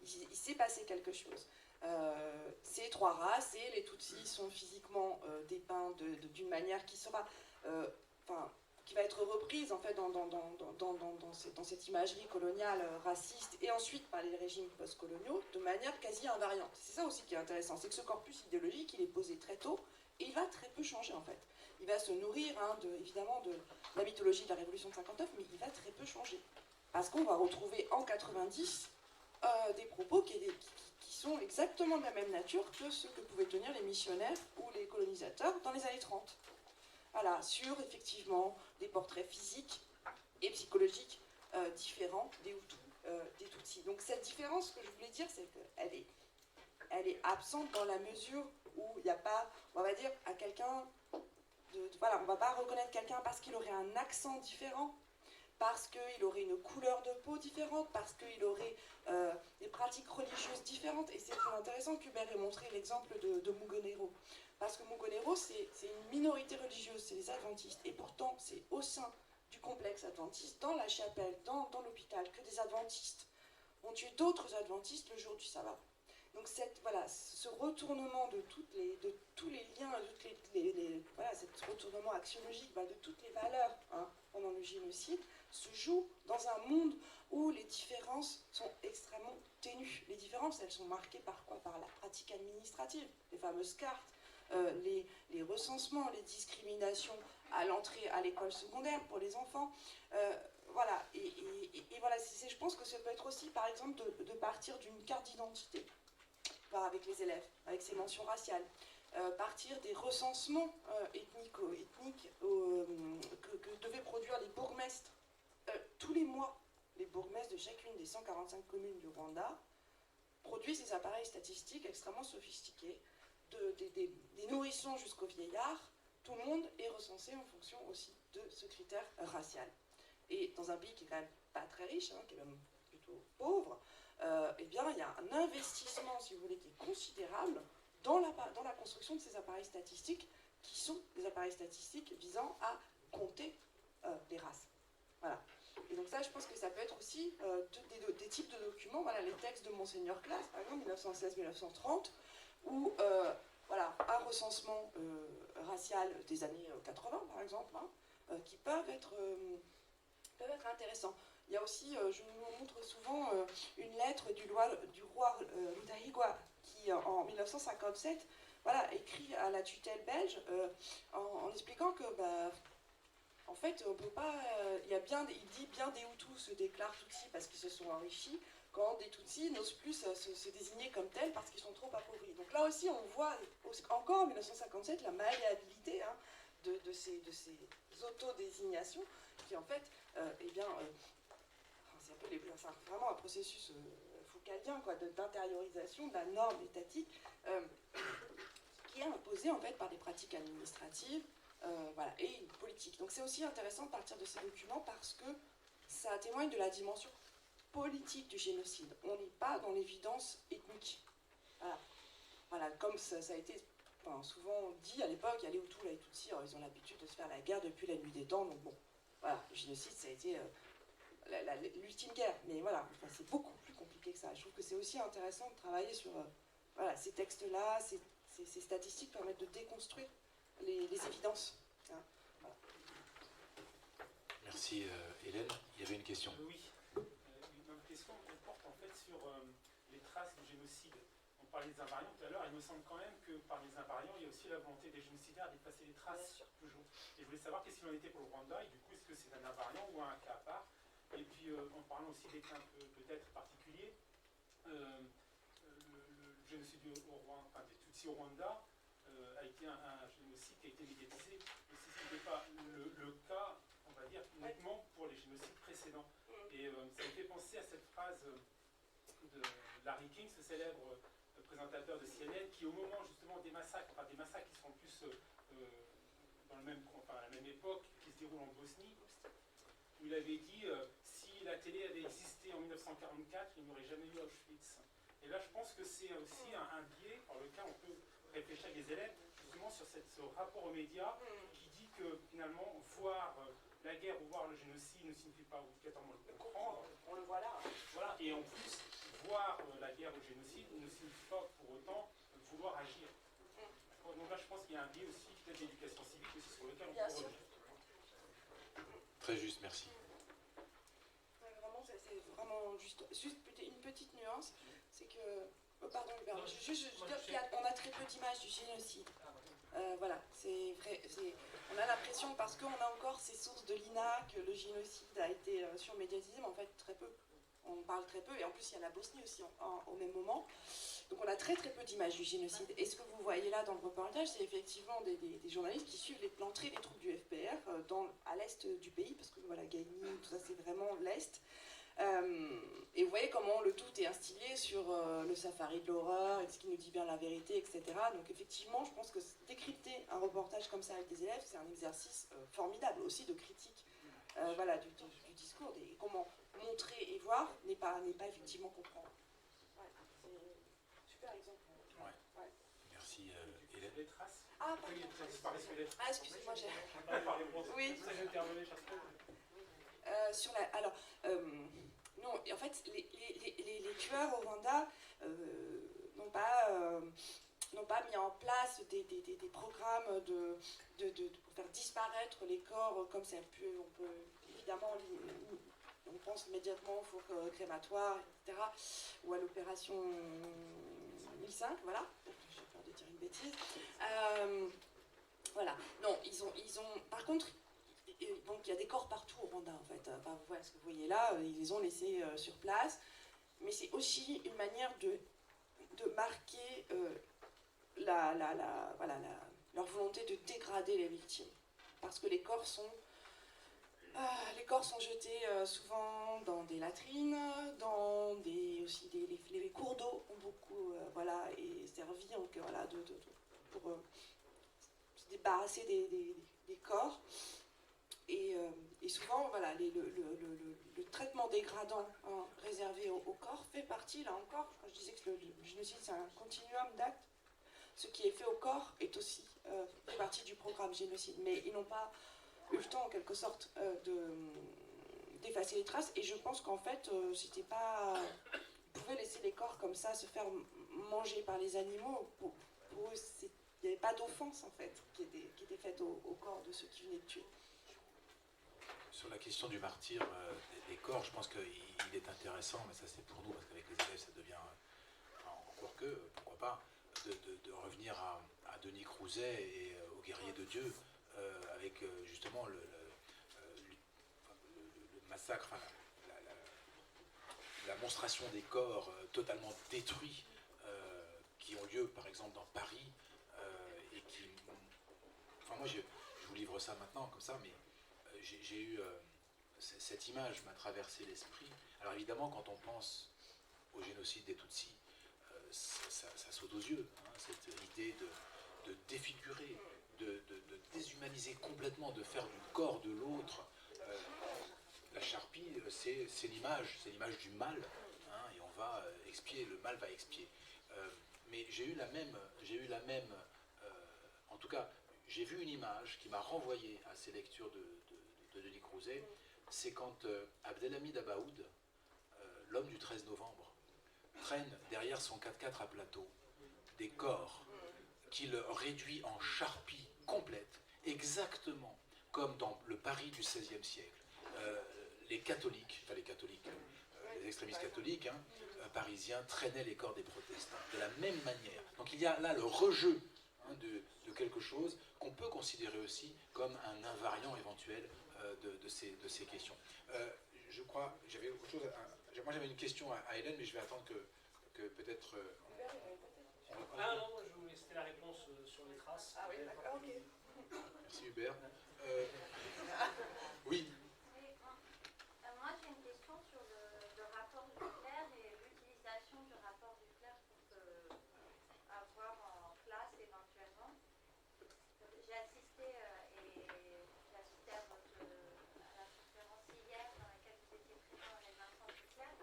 Il s'est passé quelque chose. Ces 3 races, et les Tutsis sont physiquement dépeints d'une manière qui sera, qui va être reprise en fait dans cette imagerie coloniale raciste et ensuite par les régimes post-coloniaux de manière quasi invariante. C'est ça aussi qui est intéressant, c'est que ce corpus idéologique, il est posé très tôt et il va très peu changer en fait. Il va se nourrir, hein, évidemment de la mythologie de la Révolution de 59, mais il va très peu changer. Parce qu'on va retrouver en 90 des propos qui sont exactement de la même nature que ceux que pouvaient tenir les missionnaires ou les colonisateurs dans les années 30. Voilà, sur effectivement des portraits physiques et psychologiques différents des Hutus, des Tutsis. Donc cette différence, que je voulais dire, c'est qu'elle est absente dans la mesure où il n'y a pas, on va dire, à quelqu'un, voilà, on ne va pas reconnaître quelqu'un parce qu'il aurait un accent différent, parce qu'il aurait une couleur de peau différente, parce qu'il aurait des pratiques religieuses différentes. Et c'est très intéressant qu'Hubert ait montré l'exemple de Mugonero. Parce que Mugonero, c'est une minorité religieuse, c'est les adventistes. Et pourtant, c'est au sein du complexe adventiste, dans la chapelle, dans l'hôpital, que des adventistes vont tuer d'autres adventistes le jour du sabbat. Donc voilà, ce retournement de tous les liens, voilà, ce retournement axiologique de toutes les valeurs pendant le génocide se joue dans un monde où les différences sont extrêmement ténues. Les différences, elles sont marquées par quoi? Par la pratique administrative, les fameuses cartes, les recensements, les discriminations à l'entrée à l'école secondaire pour les enfants. Voilà, et voilà, je pense que ça peut être aussi, par exemple, de partir d'une carte d'identité avec les élèves, avec ses mentions raciales, partir des recensements ethniques que devaient produire les bourgmestres tous les mois. Les bourgmestres de chacune des 145 communes du Rwanda produisent des appareils statistiques extrêmement sophistiqués, des nourrissons jusqu'aux vieillards. Tout le monde est recensé en fonction aussi de ce critère racial. Et dans un pays qui est quand même pas très riche, qui est même plutôt pauvre, eh bien, il y a un investissement, si vous voulez, qui est considérable dans la construction de ces appareils statistiques, qui sont des appareils statistiques visant à compter les races. Voilà. Et donc ça, je pense que ça peut être aussi des types de documents, voilà, les textes de Monseigneur Classe, par exemple, 1916-1930, où voilà, un recensement racial des années 80, par exemple, qui peuvent être intéressants. Il y a aussi, je vous montre souvent une lettre du roi Rudahigwa qui, en 1957, voilà, écrit à la tutelle belge en expliquant que, en fait, on peut pas. Il dit bien des Hutus se déclarent Tutsis parce qu'ils se sont enrichis, quand des Tutsis n'osent plus se désigner comme tels parce qu'ils sont trop appauvris. Donc là aussi, on voit encore en 1957 la malléabilité de ces autodésignations qui, en fait, c'est un peu vraiment un processus foucaldien d'intériorisation de la norme étatique qui est imposée en fait par des pratiques administratives voilà, et une politique. Donc c'est aussi intéressant de partir de ces documents parce que ça témoigne de la dimension politique du génocide. On n'est pas dans l'évidence ethnique. Voilà, comme ça a été souvent dit à l'époque, il y a les Hutus, les Tutsis, ils ont l'habitude de se faire la guerre depuis la nuit des temps, donc bon, voilà, le génocide, ça a été l'ultime guerre, mais voilà, c'est beaucoup plus compliqué que ça. Je trouve que c'est aussi intéressant de travailler sur voilà, ces textes-là, ces statistiques permettent de déconstruire les évidences. Voilà. Merci Hélène. Il y avait une question. Oui, une question elle porte en fait sur les traces du génocide. On parlait des invariants tout à l'heure, il me semble quand même que par les invariants, il y a aussi la volonté des génocidaires d'effacer les traces, toujours. Et je voulais savoir qu'est-ce qu'il en était pour le Rwanda, et du coup, est-ce que c'est un invariant ou un cas à part? Et puis, en parlant aussi des cas peut-être particuliers, le génocide des Tutsis au Rwanda a été un génocide qui a été médiatisé. Et si ce n'était pas le cas, on va dire, uniquement pour les génocides précédents. Et ça me fait penser à cette phrase de Larry King, ce célèbre présentateur de CNN, qui au moment justement des massacres qui sont plus dans la même époque, qui se déroulent en Bosnie, où il avait dit si la télé avait existé en 1944, il n'y aurait jamais eu Auschwitz. Et là, je pense que c'est aussi un biais par lequel on peut réfléchir avec les élèves, justement sur ce rapport aux médias, qui dit que finalement, voir la guerre ou voir le génocide ne signifie pas obligatoirement le comprendre. On le voit là. Voilà, et en plus, voir la guerre ou le génocide ne signifie pas pour autant vouloir agir. Donc là, je pense qu'il y a un biais aussi, peut-être d'éducation civique aussi, sur lequel on peut revenir. Très juste, merci. Vraiment, c'est vraiment juste une petite nuance, c'est que... pardon, Hubert, on a très peu d'images du génocide. Voilà, c'est vrai. On a l'impression, parce qu'on a encore ces sources de l'INA, que le génocide a été surmédiatisé, mais en fait, très peu. On parle très peu, et en plus, il y a la Bosnie aussi au même moment. Donc, on a très très peu d'images du génocide. Et ce que vous voyez là dans le reportage, c'est effectivement des journalistes qui suivent l'entrée des troupes du FPR à l'est du pays, parce que voilà, Gaïni, tout ça, c'est vraiment l'est. Et vous voyez comment le tout est instillé sur le safari de l'horreur, et ce qui nous dit bien la vérité, etc. Donc effectivement, je pense que décrypter un reportage comme ça avec des élèves, c'est un exercice formidable aussi de critique voilà, du discours. Et comment montrer et voir n'est pas effectivement comprendre. Ouais, c'est un super exemple. Ouais. Merci Hélène. Les traces. Ah, pardon. Excusez-moi, j'ai... Oui. Alors, Non, et en fait, les tueurs au Rwanda n'ont pas mis en place des programmes pour faire disparaître les corps comme ça on peut évidemment, on pense immédiatement au four crématoire, etc., ou à l'opération 1005, voilà, j'ai peur de dire une bêtise. Voilà, non, ils ont par contre, donc il y a des corps partout au Rwanda en fait, enfin, voilà ce que vous voyez là, ils les ont laissés sur place, mais c'est aussi une manière de marquer leur volonté de dégrader les victimes. Parce que les corps sont jetés souvent dans des latrines, aussi les cours d'eau ont beaucoup et servi donc, pour se débarrasser des corps. Et souvent, voilà, le traitement dégradant réservé au corps fait partie, là encore, quand je disais que le génocide c'est un continuum d'actes, ce qui est fait au corps est aussi fait partie du programme génocide. Mais ils n'ont pas eu le temps, en quelque sorte, d'effacer les traces. Et je pense qu'en fait, c'était pas... Ils pouvaient laisser les corps comme ça se faire manger par les animaux. Pour eux, il n'y avait pas d'offense, en fait, qui était faite au corps de ceux qui venaient de tuer. Sur la question du martyr des corps, je pense qu'il est intéressant, mais ça c'est pour nous, parce qu'avec les élèves ça devient encore que, pourquoi pas, de revenir à Denis Crouzet et aux guerriers de Dieu, avec justement le massacre, enfin, la monstration des corps totalement détruits qui ont lieu par exemple dans Paris et qui... Enfin moi je vous livre ça maintenant comme ça, mais j'ai eu cette image m'a traversé l'esprit. Alors évidemment, quand on pense au génocide des Tutsis, ça saute aux yeux, hein, cette idée de défigurer, de déshumaniser complètement, de faire du corps de l'autre. La charpie, c'est l'image du mal, hein, et on va expier, le mal va expier. Mais j'ai eu la même, en tout cas, j'ai vu une image qui m'a renvoyé à ces lectures de Denis Crouzet, c'est quand Abdelhamid Abaoud, l'homme du 13 novembre, traîne derrière son 4x4 à plateau des corps qu'il réduit en charpie complète, exactement comme dans le Paris du XVIe siècle. Les catholiques, les extrémistes catholiques parisiens traînaient les corps des protestants de la même manière. Donc il y a là le rejeu de quelque chose qu'on peut considérer aussi comme un invariant éventuel de ces questions. Je crois, j'avais autre chose. Moi j'avais une question à Hélène, mais je vais attendre que peut-être. Ah non, je voulais, c'était la réponse sur les traces. Ah oui, d'accord, ok. Merci Hubert. Oui. Moi j'ai une question sur le rapport du clerc et l'utilisation du rapport du clerc qu'on peut avoir en classe éventuellement. J'ai assisté à la conférence hier dans laquelle vous étiez présent avec Vincent Duclerc.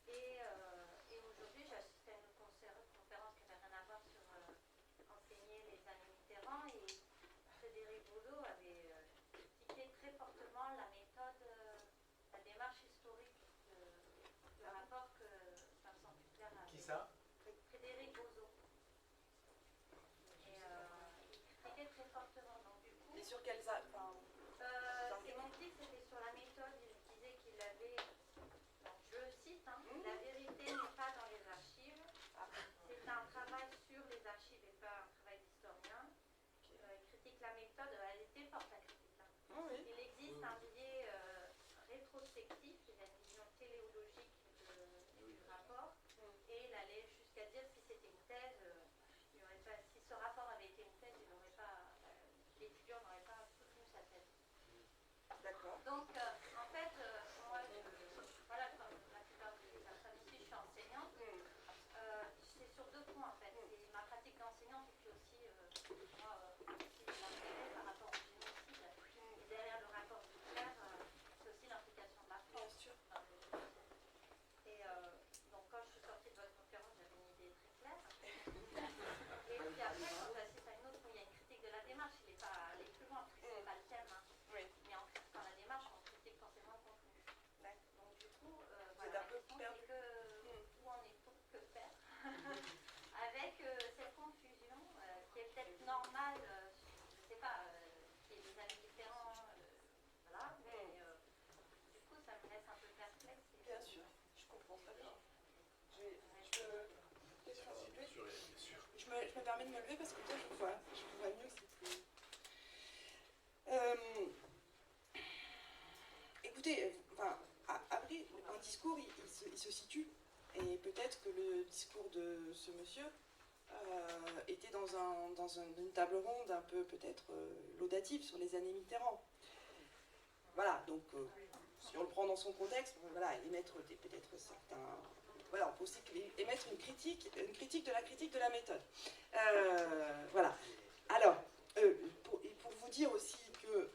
Et aujourd'hui j'ai assisté à une conférence qui n'avait rien à voir sur enseigner les années Mitterrand, et Frédéric Boulot avait critiqué très fortement la méthode, la démarche historique du rapport que Vincent Duclerc a. Qui ça? Frédéric Boulot. Et il critiquait très fortement. Donc du coup. Et sur quels Ses motifs c'était sur la méthode. Il disait qu'il avait, donc je le cite, la vérité n'est pas dans les archives. C'est un travail sur les archives et pas un travail d'historien. Il critique la méthode, elle était forte la critique. Il existe un biais rétrospectif, il y a une vision téléologique du rapport, et il allait jusqu'à dire si c'était une thèse, si ce rapport avait été une thèse, l'étudiant n'aurait pas soutenu sa thèse. D'accord. Donc, en fait, moi, voilà, comme la plupart des personnes ici, je suis enseignante. C'est sur deux points, en fait. C'est ma pratique d'enseignante et puis aussi, moi, aussi l'intérêt par rapport au génocide. Et derrière le rapport du clerc, c'est aussi l'implication de la France. Je me permets de me lever parce que toi, je vois mieux, c'est plus... Écoutez, enfin, après, un discours, il se situe. Et peut-être que le discours de ce monsieur était dans une table ronde un peu peut-être laudative sur les années Mitterrand. Voilà, donc si on le prend dans son contexte, voilà, émettre peut-être certains... Voilà, on peut aussi émettre une critique de la critique de la méthode. Voilà. Alors, pour vous dire aussi que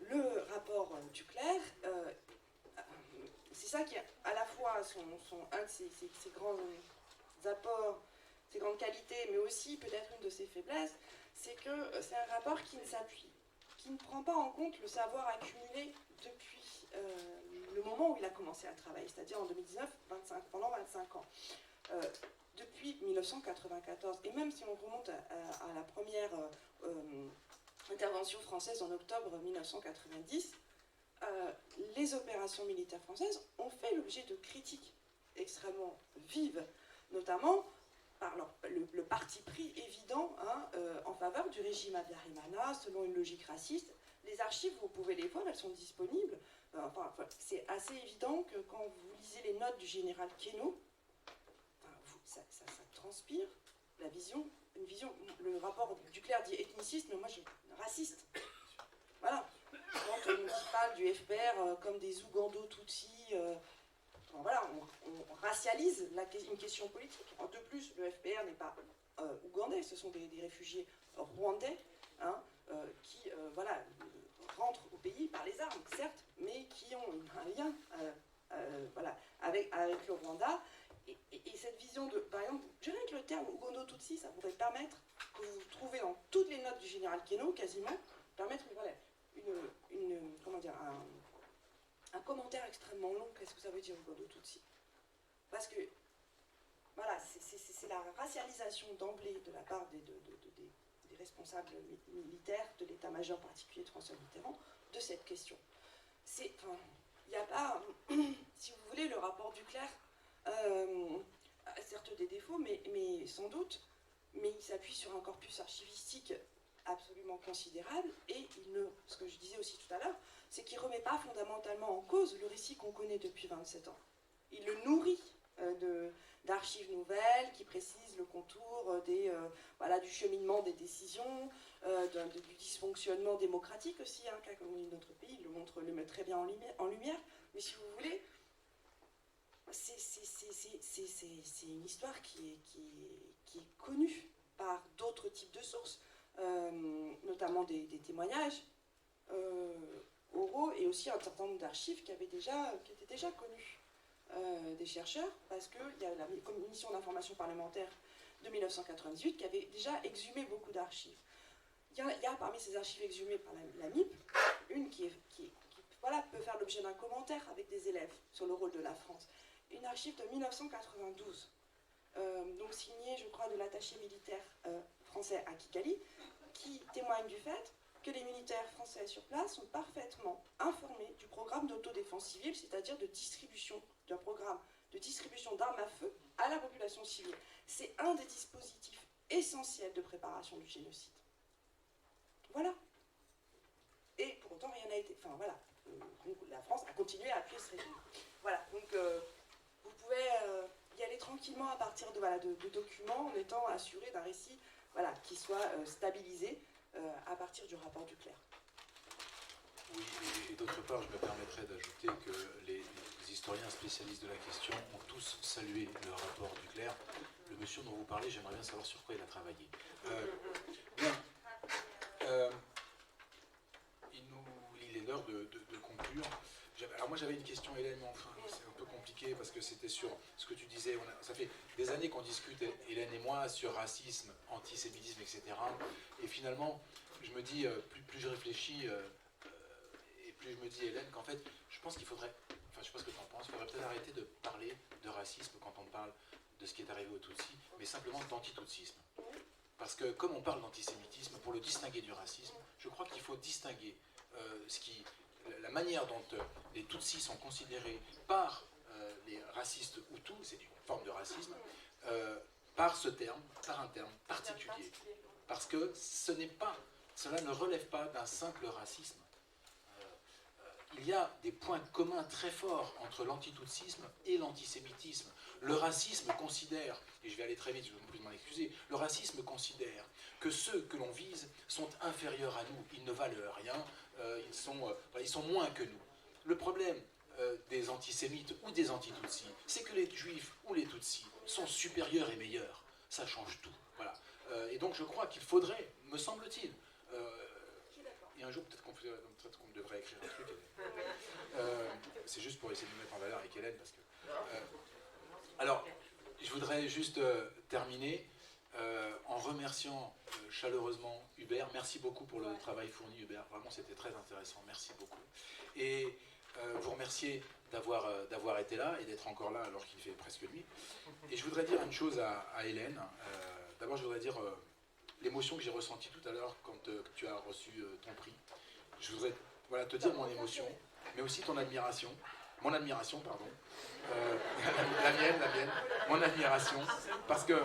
le rapport du clerc, c'est ça qui est à la fois un de ses grands apports, ses grandes qualités, mais aussi peut-être une de ses faiblesses, c'est que c'est un rapport qui ne prend pas en compte le savoir accumulé depuis le moment où il a commencé à travailler, c'est-à-dire en 2019, pendant 25 ans. Depuis 1994, et même si on remonte à la première intervention française en octobre 1990, les opérations militaires françaises ont fait l'objet de critiques extrêmement vives, notamment par le parti pris évident en faveur du régime Habyarimana, selon une logique raciste. Les archives, vous pouvez les voir, elles sont disponibles. C'est assez évident que quand vous lisez les notes du général Queneau, ça transpire une vision, le rapport Duclerc dit ethniciste, mais moi je raciste. Voilà. Quand on parle du FPR comme des Ougando-Tutsis, voilà, on racialise une question politique. De plus, le FPR n'est pas ougandais, ce sont des réfugiés rwandais qui voilà, rentrent au pays par les armes, certes, mais qui ont un lien voilà, avec le Rwanda. Et cette vision de, par exemple, je dirais que le terme Ougando-Tutsi, ça pourrait permettre, que vous trouvez dans toutes les notes du général Queneau, quasiment, permettre voilà, comment dire, un commentaire extrêmement long. Qu'est-ce que ça veut dire Ougando-Tutsi? Parce que, voilà, c'est la racialisation d'emblée de la part des responsables militaires de l'état-major particulier de François Mitterrand de cette question. Il n'y a pas, si vous voulez, le rapport Duclerc a certes des défauts, mais sans doute, mais il s'appuie sur un corpus archivistique absolument considérable, et ce que je disais aussi tout à l'heure, c'est qu'il ne remet pas fondamentalement en cause le récit qu'on connaît depuis 27 ans. Il le nourrit d'archives nouvelles qui précisent le contour voilà, du cheminement des décisions, du dysfonctionnement démocratique aussi, qu'a connu notre pays, il le met très bien en lumière, mais si vous voulez, c'est une histoire qui est connue par d'autres types de sources, notamment des témoignages oraux, et aussi un certain nombre d'archives qui étaient déjà connues des chercheurs, parce qu'il y a la commission d'information parlementaire de 1998 qui avait déjà exhumé beaucoup d'archives. Il y a parmi ces archives exhumées par la MIP, une qui voilà, peut faire l'objet d'un commentaire avec des élèves sur le rôle de la France. Une archive de 1992, donc signée, je crois, de l'attaché militaire français à Kigali, qui témoigne du fait que les militaires français sur place sont parfaitement informés du programme d'autodéfense civile, c'est-à-dire d'un programme de distribution d'armes à feu à la population civile. C'est un des dispositifs essentiels de préparation du génocide. Voilà. Et pour autant, rien n'a été... Enfin, voilà. La France a continué à appuyer ce régime. Voilà. Donc, vous pouvez y aller tranquillement à partir de documents, en étant assuré d'un récit voilà, qui soit stabilisé à partir du rapport Duclerc. Oui, et d'autre part, je me permettrais d'ajouter que les historiens spécialistes de la question ont tous salué le rapport Duclerc. Le monsieur dont vous parlez, j'aimerais bien savoir sur quoi il a travaillé. Bien. Il est l'heure de conclure. Alors moi j'avais une question, Hélène, mais enfin c'est un peu compliqué parce que c'était sur ce que tu disais. Ça fait des années qu'on discute, Hélène et moi, sur racisme, antisémitisme, etc. Et finalement, je me dis, plus je réfléchis, et plus je me dis, Hélène, qu'en fait, je pense qu'il faudrait, enfin je sais pas ce que tu en penses, il faudrait peut-être arrêter de parler de racisme quand on parle de ce qui est arrivé aux Tutsis, mais simplement d'antitutsisme. Parce que comme on parle d'antisémitisme, pour le distinguer du racisme, je crois qu'il faut distinguer la manière dont les Tutsis sont considérés par les racistes Hutus, c'est une forme de racisme, par un terme particulier. Parce que cela ne relève pas d'un simple racisme. Il y a des points communs très forts entre l'antitoutsisme et l'antisémitisme. Le racisme considère, et je vais aller très vite, je ne vais plus m'en excuser, le racisme considère que ceux que l'on vise sont inférieurs à nous, ils ne valent rien, ils sont moins que nous. Le problème des antisémites ou des antitutsis, c'est que les juifs ou les tutsis sont supérieurs et meilleurs. Ça change tout. Voilà. Et donc je crois qu'il faudrait, me semble-t-il, et un jour peut-être qu'on devrait écrire un truc. C'est juste pour essayer de me mettre en valeur avec Hélène. Parce que, alors, je voudrais juste terminer en remerciant chaleureusement Hubert. Merci beaucoup pour le travail fourni, Hubert. Vraiment, c'était très intéressant. Merci beaucoup. Et vous remercier d'avoir été là et d'être encore là alors qu'il fait presque nuit. Et je voudrais dire une chose à Hélène. D'abord, je voudrais dire l'émotion que j'ai ressentie tout à l'heure quand tu as reçu ton prix. Je voudrais te dire mon émotion, mais aussi ton admiration. Mon admiration, pardon. La mienne. Mon admiration. Parce que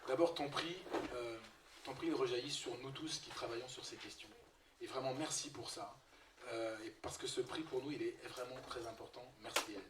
d'abord ton prix il rejaillit sur nous tous qui travaillons sur ces questions. Et vraiment, merci pour ça. Et parce que ce prix, pour nous, il est vraiment très important. Merci, Hélène.